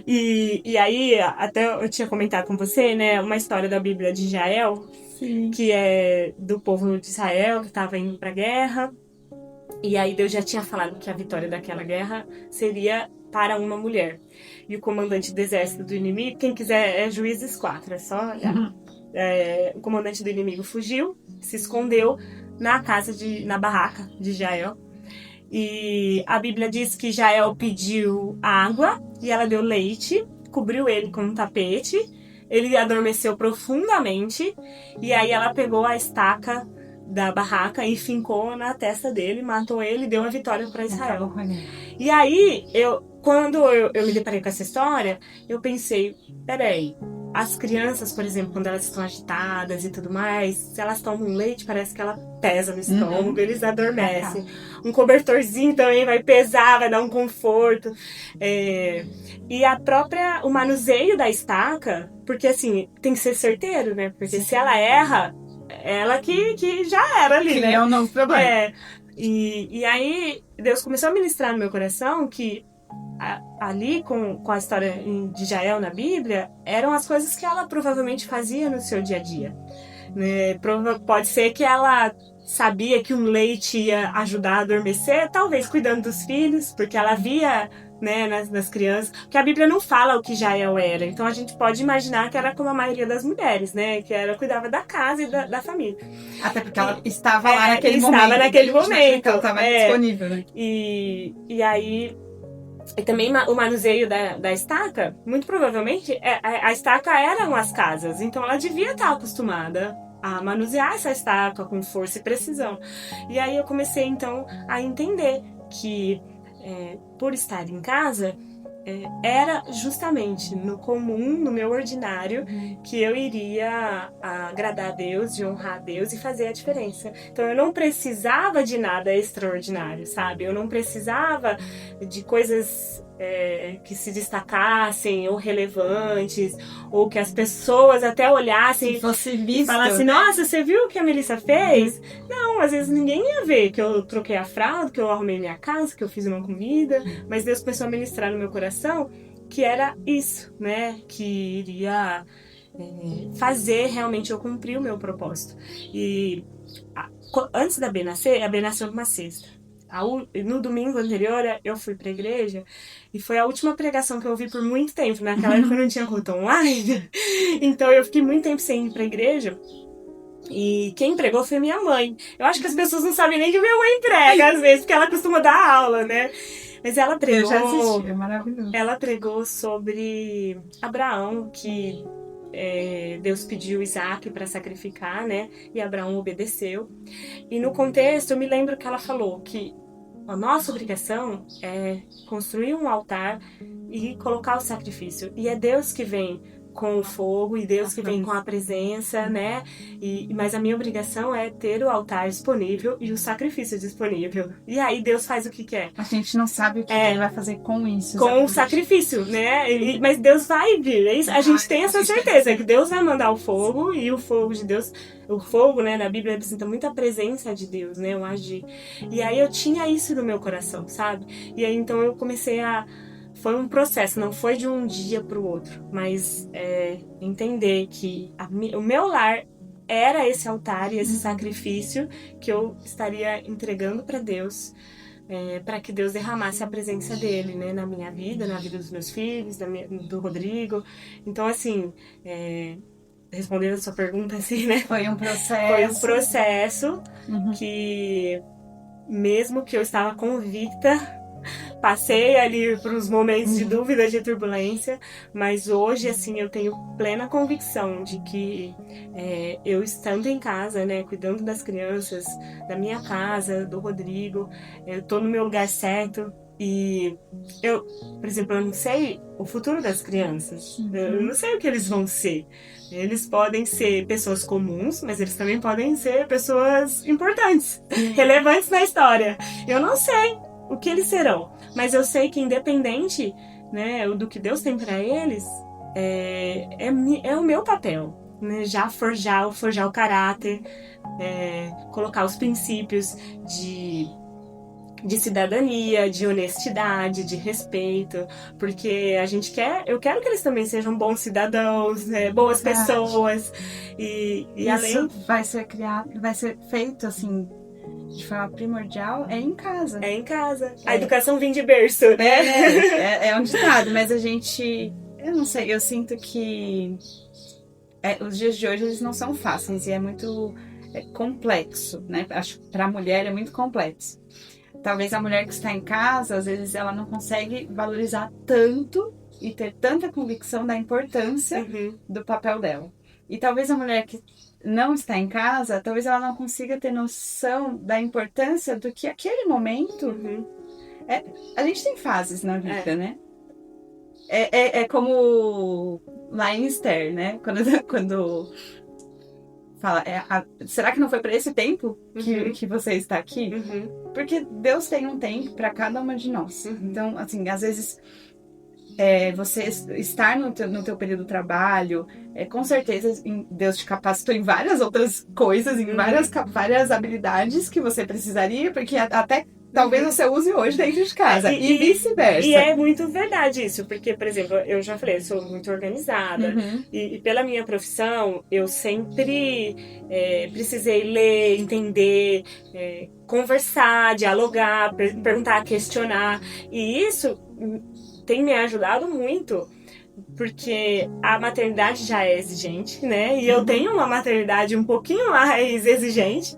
E aí, até eu tinha comentado com você, né, uma história da Bíblia de Jael, Sim. que é do povo de Israel, que tava indo pra guerra. E aí Deus já tinha falado que a vitória daquela guerra seria para uma mulher. E o comandante do exército do inimigo, quem quiser é Juízes 4, é só olhar. O comandante do inimigo fugiu, se escondeu na barraca de Jael. E a Bíblia diz que Jael pediu água e ela deu leite, cobriu ele com um tapete. Ele adormeceu profundamente e aí ela pegou a estaca da barraca e fincou na testa dele, matou ele e deu uma vitória para Israel. E aí, quando eu me deparei com essa história, eu pensei, peraí, as crianças, por exemplo, quando elas estão agitadas e tudo mais, se elas tomam leite, parece que ela pesa no estômago, eles adormecem. Um cobertorzinho também vai pesar, vai dar um conforto. E o manuseio da estaca, porque assim, tem que ser certeiro, né? Porque se ela erra, ela que já era ali, né? É um novo problema. E aí, Deus começou a ministrar no meu coração que ali com a história de Jael na Bíblia, eram as coisas que ela provavelmente fazia no seu dia a dia. Né? Pode ser que ela sabia que um leite ia ajudar a adormecer, talvez cuidando dos filhos, porque ela via, né, nas crianças, que a Bíblia não fala o que Jael era, então a gente pode imaginar que era como a maioria das mulheres, né, que ela cuidava da casa e da família. Até porque ela estava lá naquele momento. Estava naquele momento. Ela estava disponível, né? E aí... E também o manuseio da estaca, muito provavelmente, a estaca eram as casas, então ela devia estar acostumada a manusear essa estaca com força e precisão. E aí eu comecei, então, a entender que, por estar em casa, era justamente no comum, no meu ordinário, que eu iria agradar a Deus, e honrar a Deus e fazer a diferença. Então eu não precisava de nada extraordinário, sabe? Eu não precisava de coisas que se destacassem ou relevantes, ou que as pessoas até olhassem e falassem, nossa, você viu o que a Melissa fez? Não, às vezes ninguém ia ver que eu troquei a fralda, que eu arrumei minha casa, que eu fiz uma comida, mas Deus começou a ministrar no meu coração que era isso, né? Que iria fazer realmente eu cumprir o meu propósito. E antes da B nascer, a B nasceu numa sexta. no domingo anterior eu fui pra igreja e foi a última pregação que eu ouvi por muito tempo. Naquela época eu não tinha culto online, então eu fiquei muito tempo sem ir pra igreja. E quem pregou foi minha mãe. Eu acho que as pessoas não sabem nem que minha mãe prega, às vezes, porque ela costuma dar aula, né? Mas ela pregou. Eu já assisti, é maravilhoso. Ela pregou sobre Abraão, que Deus pediu Isaac para sacrificar, né? E Abraão obedeceu. E no contexto, eu me lembro que ela falou que a nossa obrigação é construir um altar e colocar o sacrifício. E é Deus que vem com o fogo e Deus que vem com a presença, né? Mas a minha obrigação é ter o altar disponível e o sacrifício disponível. E aí Deus faz o que quer. A gente não sabe o que ele vai fazer com isso. Com o sacrifício, né? Mas Deus vai vir. É isso. A gente tem essa certeza que Deus vai mandar o fogo e o fogo de Deus... O fogo, né, na Bíblia representa muito a presença de Deus, né? O agir. E aí eu tinha isso no meu coração, sabe? E aí então eu comecei a... Foi um processo, não foi de um dia para o outro, mas entender que o meu lar era esse altar e esse sacrifício que eu estaria entregando para Deus, para que Deus derramasse a presença dele, né, na minha vida, na vida dos meus filhos, do Rodrigo. Então, assim, respondendo a sua pergunta, assim, né? Foi um processo. Foi um processo que, mesmo que eu estava convicta, passei ali por uns momentos de dúvida, de turbulência, mas hoje, assim, eu tenho plena convicção de que eu estando em casa, né, cuidando das crianças, da minha casa, do Rodrigo, eu tô no meu lugar certo e eu, por exemplo, eu não sei o futuro das crianças, eu não sei o que eles vão ser. Eles podem ser pessoas comuns, mas eles também podem ser pessoas importantes, relevantes na história. Eu não sei o que eles serão, mas eu sei que independente, né, do que Deus tem para eles, é o meu papel, né, já forjar o caráter, colocar os princípios de cidadania, de honestidade, de respeito, porque eu quero que eles também sejam bons cidadãos, né, boas pessoas, e isso além... vai ser feito, assim, de forma primordial, em casa. É em casa. A educação vem de berço, né? É um ditado, mas a gente... Eu não sei, eu sinto que os dias de hoje eles não são fáceis e é muito complexo, né? Acho que para a mulher é muito complexo. Talvez a mulher que está em casa, às vezes ela não consegue valorizar tanto e ter tanta convicção da importância do papel dela. E talvez a mulher que não está em casa, talvez ela não consiga ter noção da importância do que aquele momento... a gente tem fases na vida, né? É como lá em Esther, né? Quando fala, será que não foi para esse tempo que você está aqui? Porque Deus tem um tempo para cada uma de nós. Então, assim, às vezes... você estar no teu período de trabalho, com certeza Deus te capacitou em várias outras coisas, em várias habilidades que você precisaria, porque até talvez você use hoje dentro de casa, e vice-versa. E é muito verdade isso, porque, por exemplo, eu já falei, eu sou muito organizada, e pela minha profissão, eu sempre precisei ler, entender, conversar, dialogar, perguntar, questionar, e isso tem me ajudado muito, porque a maternidade já é exigente, né? E eu tenho uma maternidade um pouquinho mais exigente.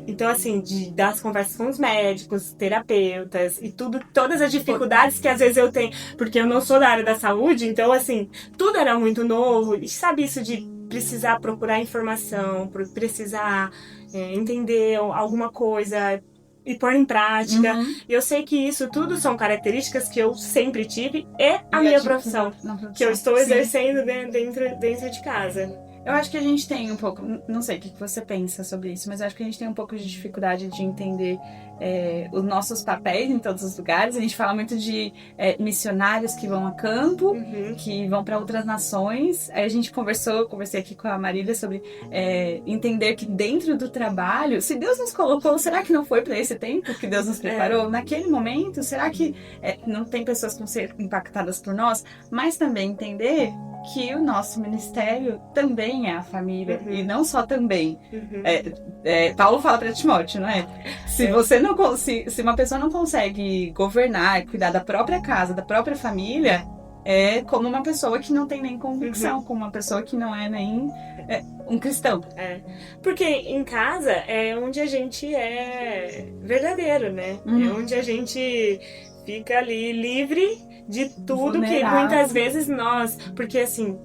Então, assim, das conversas com os médicos, terapeutas e todas as dificuldades que às vezes eu tenho, porque eu não sou da área da saúde, então, assim, tudo era muito novo. E sabe isso de precisar procurar informação, precisar entender alguma coisa e pôr em prática. E eu sei que isso tudo são características que eu sempre tive e a minha profissão, que eu estou exercendo dentro de casa. Eu acho que a gente tem um pouco, não sei o que você pensa sobre isso, mas eu acho que a gente tem um pouco de dificuldade de entender os nossos papéis em todos os lugares. A gente fala muito de missionários que vão a campo, que vão para outras nações. Aí a gente conversei aqui com a Marília sobre entender que dentro do trabalho, se Deus nos colocou, será que não foi para esse tempo que Deus nos preparou? Naquele momento, será que não tem pessoas que vão ser impactadas por nós? Mas também entender que o nosso ministério também é a família, Uhum. e não só também. Uhum. Paulo fala para Timóteo, não é? Se você não se uma pessoa não consegue governar, cuidar da própria casa, da própria família, é como uma pessoa que não tem nem convicção, como uma pessoa que não é nem um cristão. Porque em casa é onde a gente é verdadeiro, né? É onde a gente fica ali livre de tudo que muitas vezes nós... Porque assim,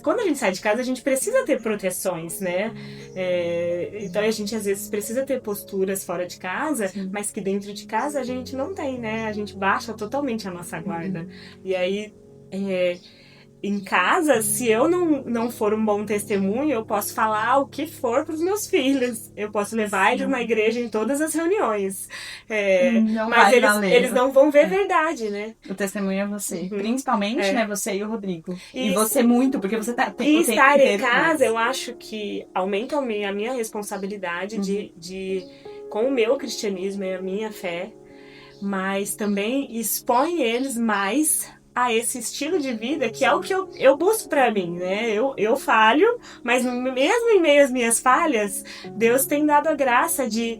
quando a gente sai de casa, a gente precisa ter proteções, né? Então a gente às vezes precisa ter posturas fora de casa, mas que dentro de casa a gente não tem, né? A gente baixa totalmente a nossa guarda. E aí... em casa, se eu não for um bom testemunho, eu posso falar o que for para os meus filhos. Eu posso levar eles na igreja em todas as reuniões. Mas eles não vão ver verdade, né? O testemunho é você. Principalmente, né? Você e o Rodrigo. E você muito, porque você tem e estar em casa, eu acho que aumenta a minha responsabilidade com o meu cristianismo e a minha fé, mas também expõe eles mais a esse estilo de vida, que é o que eu busco pra mim, né? Eu falho, mas mesmo em meio às minhas falhas, Deus tem dado a graça de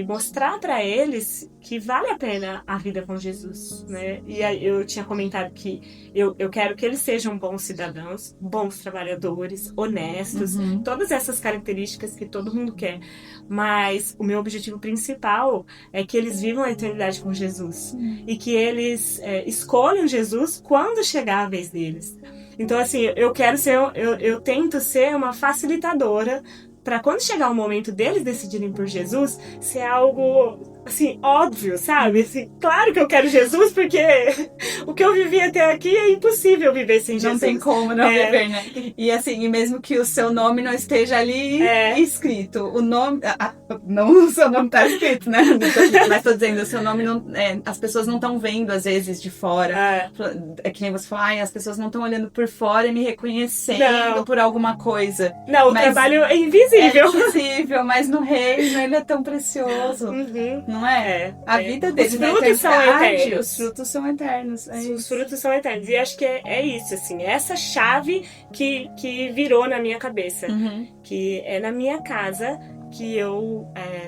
mostrar pra eles que vale a pena a vida com Jesus, né? E aí eu tinha comentado que eu quero que eles sejam bons cidadãos, bons trabalhadores, honestos, todas essas características que todo mundo quer. Mas o meu objetivo principal é que eles vivam a eternidade com Jesus e que eles escolham Jesus quando chegar a vez deles. Então, assim, eu tento ser uma facilitadora para quando chegar o momento deles decidirem por Jesus, ser algo, assim, óbvio, sabe? Assim, claro que eu quero Jesus, porque o que eu vivi até aqui é impossível viver sem Jesus. Não tem como não viver, né? E assim, e mesmo que o seu nome não esteja ali escrito, o nome... não o seu nome tá escrito, né? Mas tô dizendo, o seu nome não... as pessoas não estão vendo, às vezes, de fora. É que nem você fala, as pessoas não estão olhando por fora e me reconhecendo por alguma coisa. Não, o trabalho é invisível. É invisível, mas no reino ele é tão precioso. Não é? A vida dele, os frutos são eternos. Os frutos são eternos. Os frutos são eternos. E acho que é isso, assim. Essa chave que virou na minha cabeça. Que é na minha casa que eu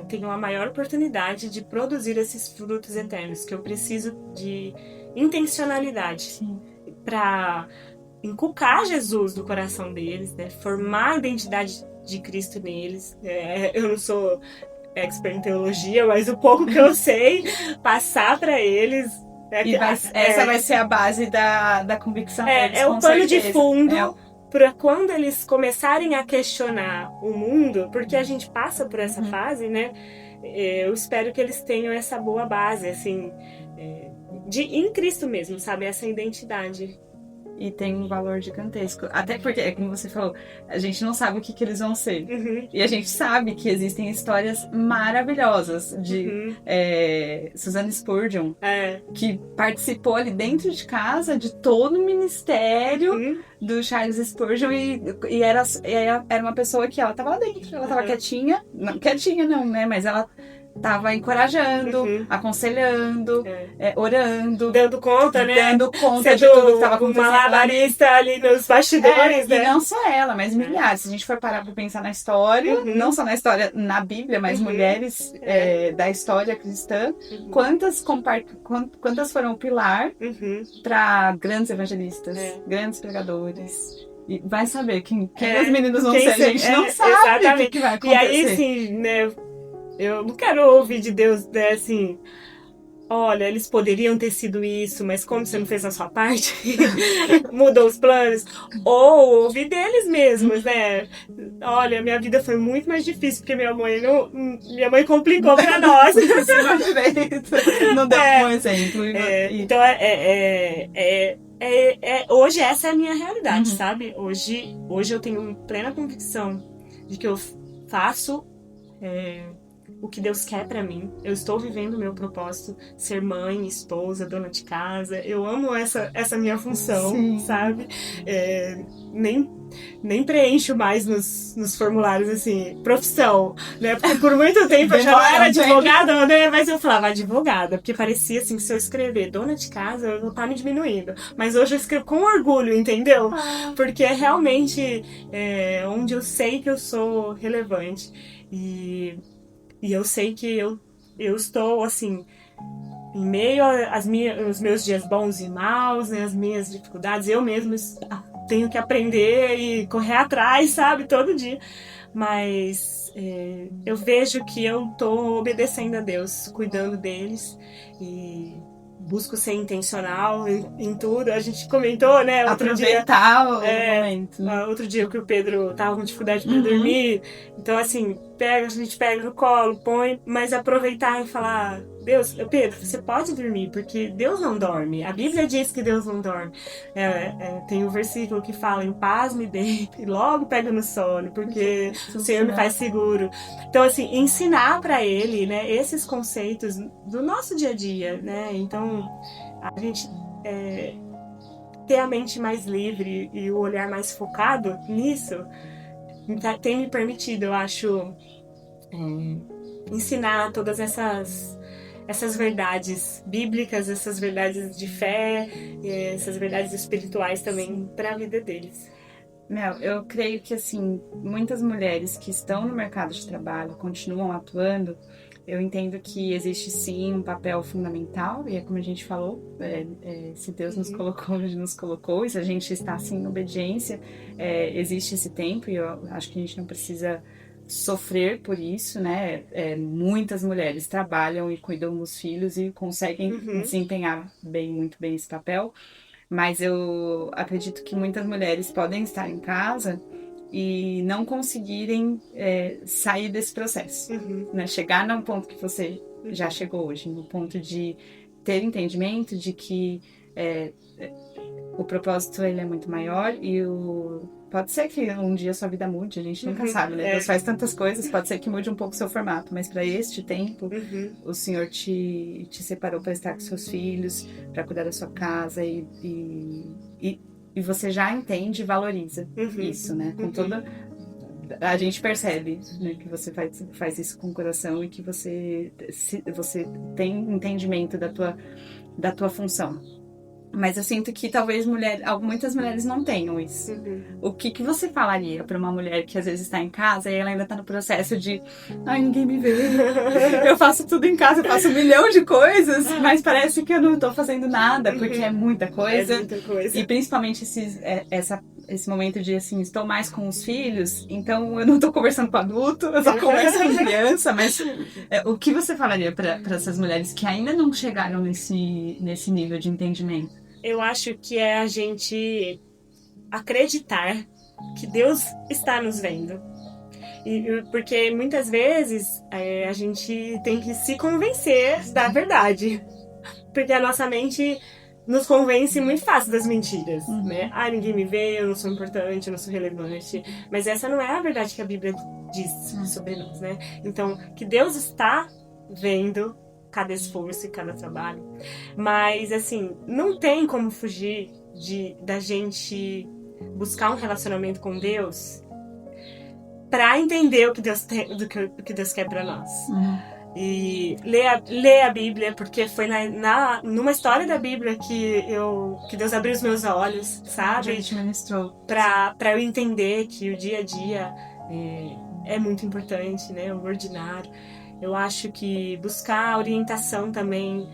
tenho a maior oportunidade de produzir esses frutos eternos. Que eu preciso de intencionalidade para inculcar Jesus no coração deles, né? Formar a identidade de Cristo neles. Eu não sou expert em teologia, mas o pouco que eu sei, passar para eles. Essa vai ser a base da convicção deles. É o pano de fundo para quando eles começarem a questionar o mundo, porque a gente passa por essa fase, né? Eu espero que eles tenham essa boa base, assim, em Cristo mesmo, sabe? Essa identidade. E tem um valor gigantesco. Até porque, como você falou, a gente não sabe o que eles vão ser. E a gente sabe que existem histórias maravilhosas de Suzanne Spurgeon, que participou ali dentro de casa de todo o ministério do Charles Spurgeon e era uma pessoa que ela tava lá dentro, ela tava quietinha, não, né? Mas ela tava encorajando, aconselhando, orando. Dando conta, né? Dando conta de tudo que tava acontecendo. Uma malabarista ali nos bastidores, né? E não só ela, mas milhares. Se a gente for parar pra pensar na história, não só na história na Bíblia, mas mulheres da história cristã, quantas foram o pilar pra grandes evangelistas, grandes pregadores. E vai saber quem os meninos vão ser, a gente não sabe o que vai acontecer. E aí, assim, né... Eu não quero ouvir de Deus, né, assim... Olha, eles poderiam ter sido isso, mas como você não fez a sua parte, mudou os planos. Ou ouvir deles mesmos, né? Olha, minha vida foi muito mais difícil, porque minha mãe complicou pra nós. Não deu um bom exemplo. Então, hoje essa é a minha realidade, sabe? Hoje eu tenho plena convicção de que eu faço... o que Deus quer pra mim. Eu estou vivendo o meu propósito, ser mãe, esposa, dona de casa. Eu amo essa minha função, sabe? Nem nem preencho mais nos formulários, assim, profissão, né? Porque por muito tempo eu já não era advogada, né? Mas eu falava advogada, porque parecia, assim, que se eu escrever dona de casa, eu vou estar me diminuindo. Mas hoje eu escrevo com orgulho, entendeu? Porque é realmente onde eu sei que eu sou relevante. E eu sei que eu estou, assim, em meio aos meus dias bons e maus, né, as minhas dificuldades, eu mesma tenho que aprender e correr atrás, sabe, todo dia. Mas eu vejo que eu tô obedecendo a Deus, cuidando deles e busco ser intencional em tudo. A gente comentou, né, aproveitar o momento. Outro dia que o Pedro tava com dificuldade para dormir. Então, assim, a gente pega no colo, põe, mas aproveitar e falar: Deus, Pedro, você pode dormir, porque Deus não dorme. A Bíblia diz que Deus não dorme. Tem um versículo que fala: em paz me deito e logo pega no sono, porque o Senhor me faz seguro. Então, assim, ensinar para ele, né, esses conceitos do nosso dia a dia, né? Então, a gente ter a mente mais livre e o olhar mais focado nisso tem me permitido, eu acho, ensinar todas essas verdades bíblicas, essas verdades de fé, essas verdades espirituais também para a vida deles. Mel, eu creio que, assim, muitas mulheres que estão no mercado de trabalho, continuam atuando, eu entendo que existe sim um papel fundamental, e é como a gente falou, se Deus nos colocou onde nos colocou, e se a gente está assim em obediência, existe esse tempo, e eu acho que a gente não precisa sofrer por isso, né? Muitas mulheres trabalham e cuidam dos filhos e conseguem desempenhar muito bem esse papel, mas eu acredito que muitas mulheres podem estar em casa e não conseguirem sair desse processo, né? Chegar num ponto que você já chegou hoje, no ponto de ter entendimento de que o propósito ele é muito maior e pode ser que um dia sua vida mude, a gente nunca sabe, né? Deus faz tantas coisas, pode ser que mude um pouco o seu formato, mas para este tempo, o Senhor te separou para estar com seus filhos, para cuidar da sua casa e você já entende e valoriza isso, né? Com toda... A gente percebe, né, que você faz isso com o coração e que você tem entendimento da tua função. Mas eu sinto que talvez muitas mulheres não tenham isso. O que você falaria para uma mulher que às vezes está em casa e ela ainda está no processo de ninguém me vê, eu faço tudo em casa, eu faço 1 milhão de coisas, mas parece que eu não estou fazendo nada, porque é muita coisa. E principalmente esse momento de, assim, estou mais com os filhos, então eu não estou conversando com adulto, eu só converso com criança, mas o que você falaria para essas mulheres que ainda não chegaram nesse nível de entendimento? Eu acho que é a gente acreditar que Deus está nos vendo. Porque muitas vezes a gente tem que se convencer da verdade. Porque a nossa mente nos convence muito fácil das mentiras, né? Ninguém me vê, eu não sou importante, eu não sou relevante. Mas essa não é a verdade que a Bíblia diz sobre nós, né? Então, que Deus está vendo cada esforço e cada trabalho. Mas, assim, não tem como fugir da gente buscar um relacionamento com Deus para entender o que Deus que Deus quer para nós. E ler a Bíblia, porque foi numa história da Bíblia que Deus abriu os meus olhos, sabe? Pra eu entender que o dia a dia é muito importante, né? O ordinário. Eu acho que buscar orientação também.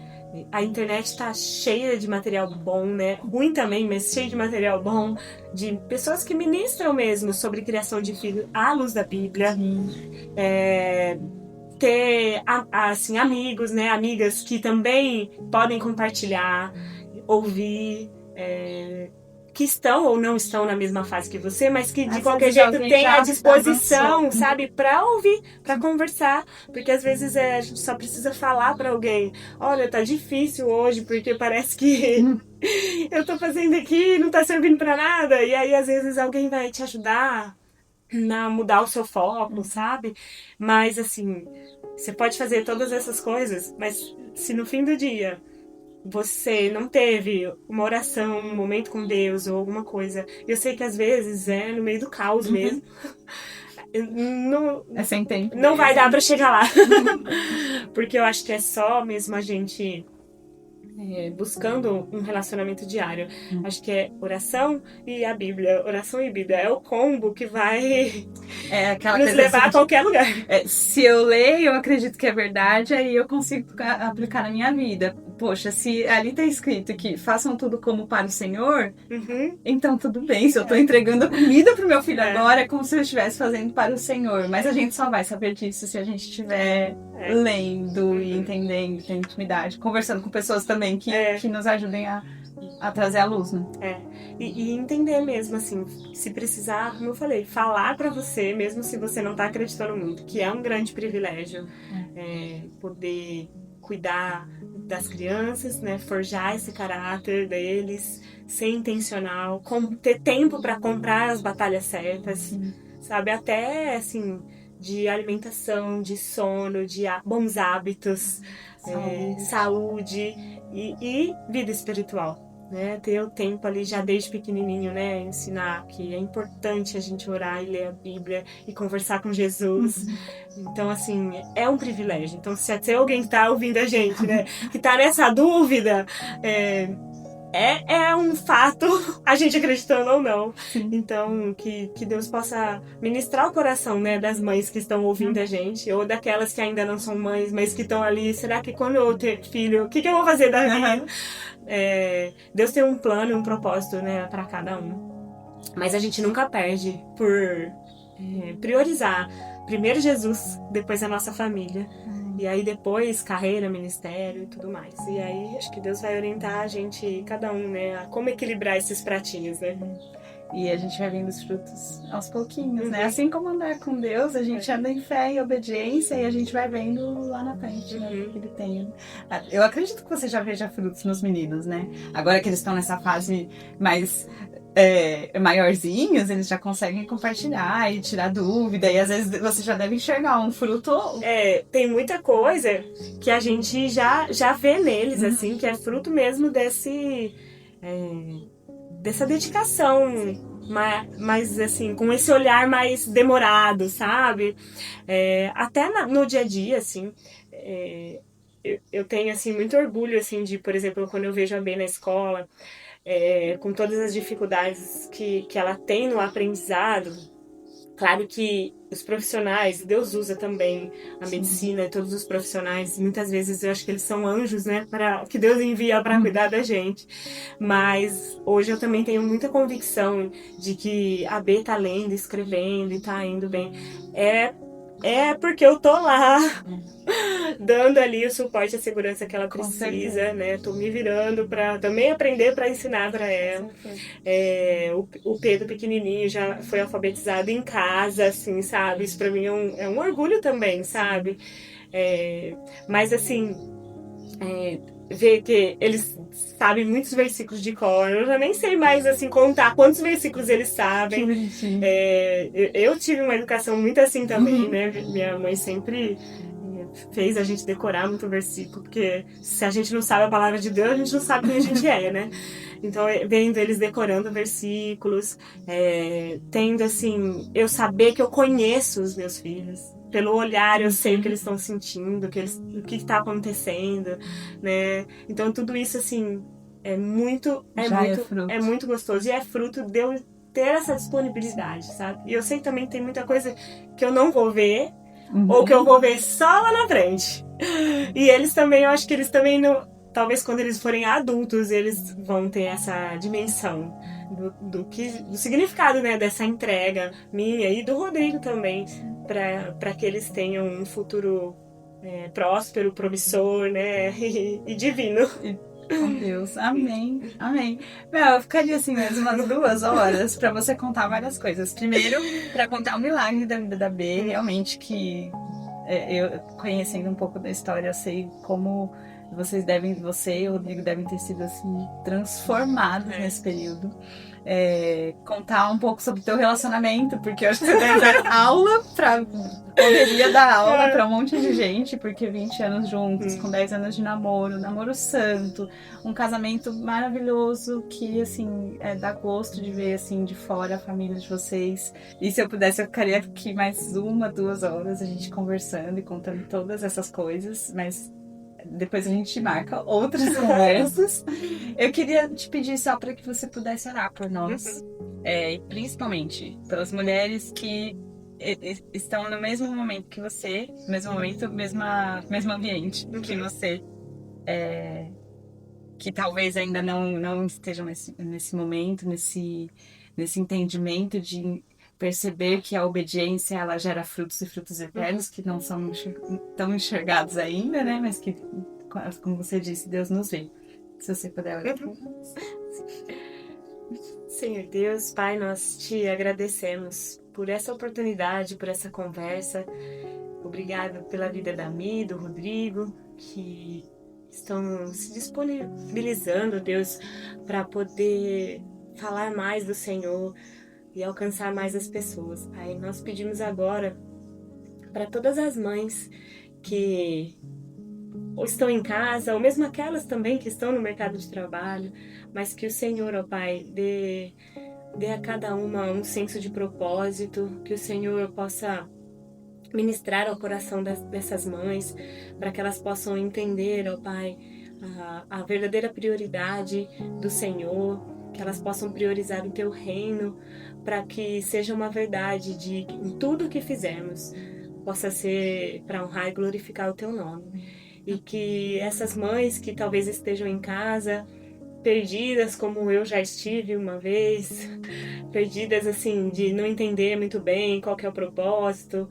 A internet tá cheia de material bom, né? Ruim também, mas cheia de material bom. De pessoas que ministram mesmo sobre criação de filhos à luz da Bíblia. Ter, assim, amigos, né? Amigas que também podem compartilhar, ouvir, que estão ou não estão na mesma fase que você, mas que de qualquer jeito tem a disposição, sabe, para ouvir, para conversar, porque às vezes a gente só precisa falar para alguém: olha, tá difícil hoje porque parece que eu tô fazendo aqui e não tá servindo para nada, e aí às vezes alguém vai te ajudar a mudar o seu foco, sabe? Mas assim, você pode fazer todas essas coisas, mas se no fim do dia você não teve uma oração, um momento com Deus ou alguma coisa. Eu sei que às vezes é no meio do caos mesmo. Não, É sem tempo. não vai dar pra chegar lá. Porque eu acho que é só mesmo a gente buscando um relacionamento diário. Acho que é oração e a Bíblia. Oração e Bíblia é o combo que vai nos levar a qualquer lugar. Se eu leio, eu acredito que é verdade, aí eu consigo aplicar na minha vida. Poxa, se ali tá escrito que façam tudo como para o Senhor, então tudo bem. Se eu tô entregando a comida pro meu filho agora, é como se eu estivesse fazendo para o Senhor. Mas a gente só vai saber disso se a gente estiver lendo e entendendo, tendo intimidade, conversando com pessoas também que nos ajudem a trazer a luz, né? E entender mesmo, assim, se precisar, como eu falei, falar pra você, mesmo se você não tá acreditando muito, que é um grande privilégio poder cuidar das crianças, né, forjar esse caráter deles, ser intencional, ter tempo pra comprar as batalhas certas, sabe? Até, assim, de alimentação, de sono, de bons hábitos, saúde e vida espiritual. Né, ter o tempo ali já desde pequenininho, né, ensinar que é importante a gente orar e ler a Bíblia e conversar com Jesus. Então, assim, é um privilégio. Então, se tem alguém que tá ouvindo a gente, né, que tá nessa dúvida, é um fato, a gente acreditando ou não. Então, que Deus possa ministrar o coração, né, das mães que estão ouvindo a gente, ou daquelas que ainda não são mães, mas que estão ali, será que quando eu ter filho, o que eu vou fazer da vida? Deus tem um plano e um propósito, né, para cada um. Mas a gente nunca perde por priorizar primeiro Jesus, depois a nossa família. E aí depois carreira, ministério e tudo mais. E aí acho que Deus vai orientar a gente, cada um, né, a como equilibrar esses pratinhos, né? E a gente vai vendo os frutos aos pouquinhos, né? Assim como andar com Deus, a gente anda em fé e obediência e a gente vai vendo lá na frente, né? O que ele tem. Eu acredito que você já veja frutos nos meninos, né? Agora que eles estão nessa fase mais maiorzinhos, eles já conseguem compartilhar e tirar dúvida. E às vezes você já deve enxergar um fruto. Tem muita coisa que a gente já vê neles, assim, que é fruto mesmo dessa dedicação, mas assim, com esse olhar mais demorado, sabe? Até no dia a dia, assim, eu tenho, assim, muito orgulho, assim, de, por exemplo, quando eu vejo a Bê na escola, com todas as dificuldades que ela tem no aprendizado. Claro que os profissionais, Deus usa também a medicina e todos os profissionais, muitas vezes eu acho que eles são anjos, né, que Deus envia para cuidar da gente. Mas hoje eu também tenho muita convicção de que a Bê tá lendo, escrevendo e tá indo bem. É porque eu tô lá, dando ali o suporte e a segurança que ela precisa, né? Tô me virando pra também aprender pra ensinar pra ela. O Pedro pequenininho já foi alfabetizado em casa, assim, sabe? Isso pra mim é um orgulho também, sabe? Mas assim, ver que eles sabem muitos versículos de cor. Eu já nem sei mais, assim, contar quantos versículos eles sabem. Eu tive uma educação muito assim também, né? Minha mãe sempre fez a gente decorar muito versículo, porque se a gente não sabe a palavra de Deus, a gente não sabe quem a gente é, né? Então, vendo eles decorando versículos, tendo, assim, eu saber que eu conheço os meus filhos. Pelo olhar, eu sei o que eles estão sentindo, o que está acontecendo, né? Então, tudo isso, assim, é muito gostoso. E é fruto de eu ter essa disponibilidade, sabe? E eu sei que também tem muita coisa que eu não vou ver, ou que eu vou ver só lá na frente. E eles também, eu acho que eles também não... Talvez quando eles forem adultos, eles vão ter essa dimensão do significado, né, dessa entrega minha e do Rodrigo também, para que eles tenham um futuro próspero, promissor, né, e divino. Com Deus, amém, amém. Eu ficaria assim mesmo umas 2 horas para você contar várias coisas. Primeiro, para contar o milagre da vida da Bê, realmente que eu conhecendo um pouco da história, eu sei como você e o Rodrigo devem ter sido assim transformados nesse período. Contar um pouco sobre o teu relacionamento, porque eu acho que você deve dar aula poderia dar aula pra um monte de gente, porque 20 anos juntos, com 10 anos de namoro santo, um casamento maravilhoso que, assim, dá gosto de ver, assim, de fora a família de vocês. E se eu pudesse, eu ficaria aqui mais 1-2 horas a gente conversando e contando todas essas coisas, mas depois a gente marca outras conversas. Eu queria te pedir só para que você pudesse orar por nós, e principalmente pelas mulheres que estão no mesmo momento que você, mesmo momento, mesmo ambiente que você, que talvez ainda não estejam nesse momento, nesse entendimento de perceber que a obediência ela gera frutos e frutos eternos que não são tão enxergados ainda, né? Mas que, como você disse, Deus nos vê. Se você puder orar. Senhor Deus, Pai, nós te agradecemos por essa oportunidade, por essa conversa. Obrigado pela vida da Mi, do Rodrigo, que estão se disponibilizando, Deus, para poder falar mais do Senhor e alcançar mais as pessoas. Pai, nós pedimos agora para todas as mães que ou estão em casa, ou mesmo aquelas também que estão no mercado de trabalho, mas que o Senhor, ó Pai, dê a cada uma um senso de propósito, que o Senhor possa ministrar ao coração dessas mães, para que elas possam entender, ó Pai, a verdadeira prioridade do Senhor, que elas possam priorizar o Teu reino, para que seja uma verdade de que em tudo que fizermos possa ser para honrar e glorificar o Teu nome. E que essas mães que talvez estejam em casa, perdidas como eu já estive uma vez, perdidas assim, de não entender muito bem qual que é o propósito,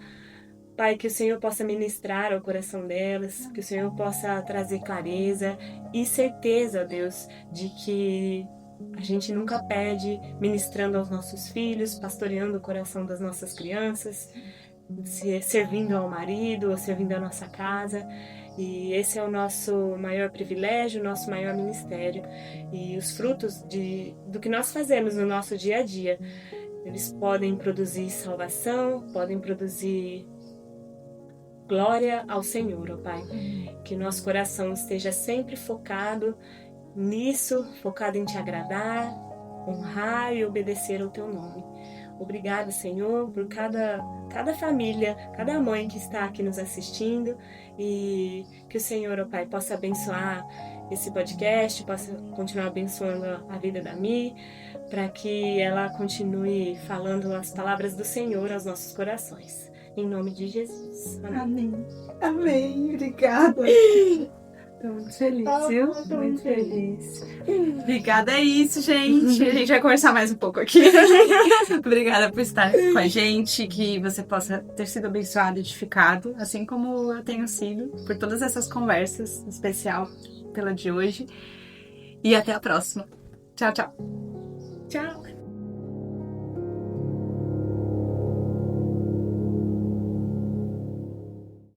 Pai, que o Senhor possa ministrar ao coração delas, que o Senhor possa trazer clareza e certeza, Deus, de que a gente nunca perde ministrando aos nossos filhos, pastoreando o coração das nossas crianças, servindo ao marido ou servindo a nossa casa. E esse é o nosso maior privilégio, o nosso maior ministério. E os frutos do que nós fazemos no nosso dia a dia, eles podem produzir salvação, podem produzir glória ao Senhor, ó Pai. Que nosso coração esteja sempre focado nisso, focado em Te agradar, honrar e obedecer ao Teu nome. Obrigada, Senhor, por cada família, cada mãe que está aqui nos assistindo, e que o Senhor, ó Pai, possa abençoar esse podcast, possa continuar abençoando a vida da Mi, para que ela continue falando as palavras do Senhor aos nossos corações. Em nome de Jesus. Amém. Amém. Obrigada. Tô muito feliz, viu? Tô muito feliz. Obrigada, é isso, gente. A gente vai conversar mais um pouco aqui. Obrigada por estar com a gente, que você possa ter sido abençoado e edificado, assim como eu tenho sido, por todas essas conversas, em especial pela de hoje. E até a próxima. Tchau, tchau. Tchau.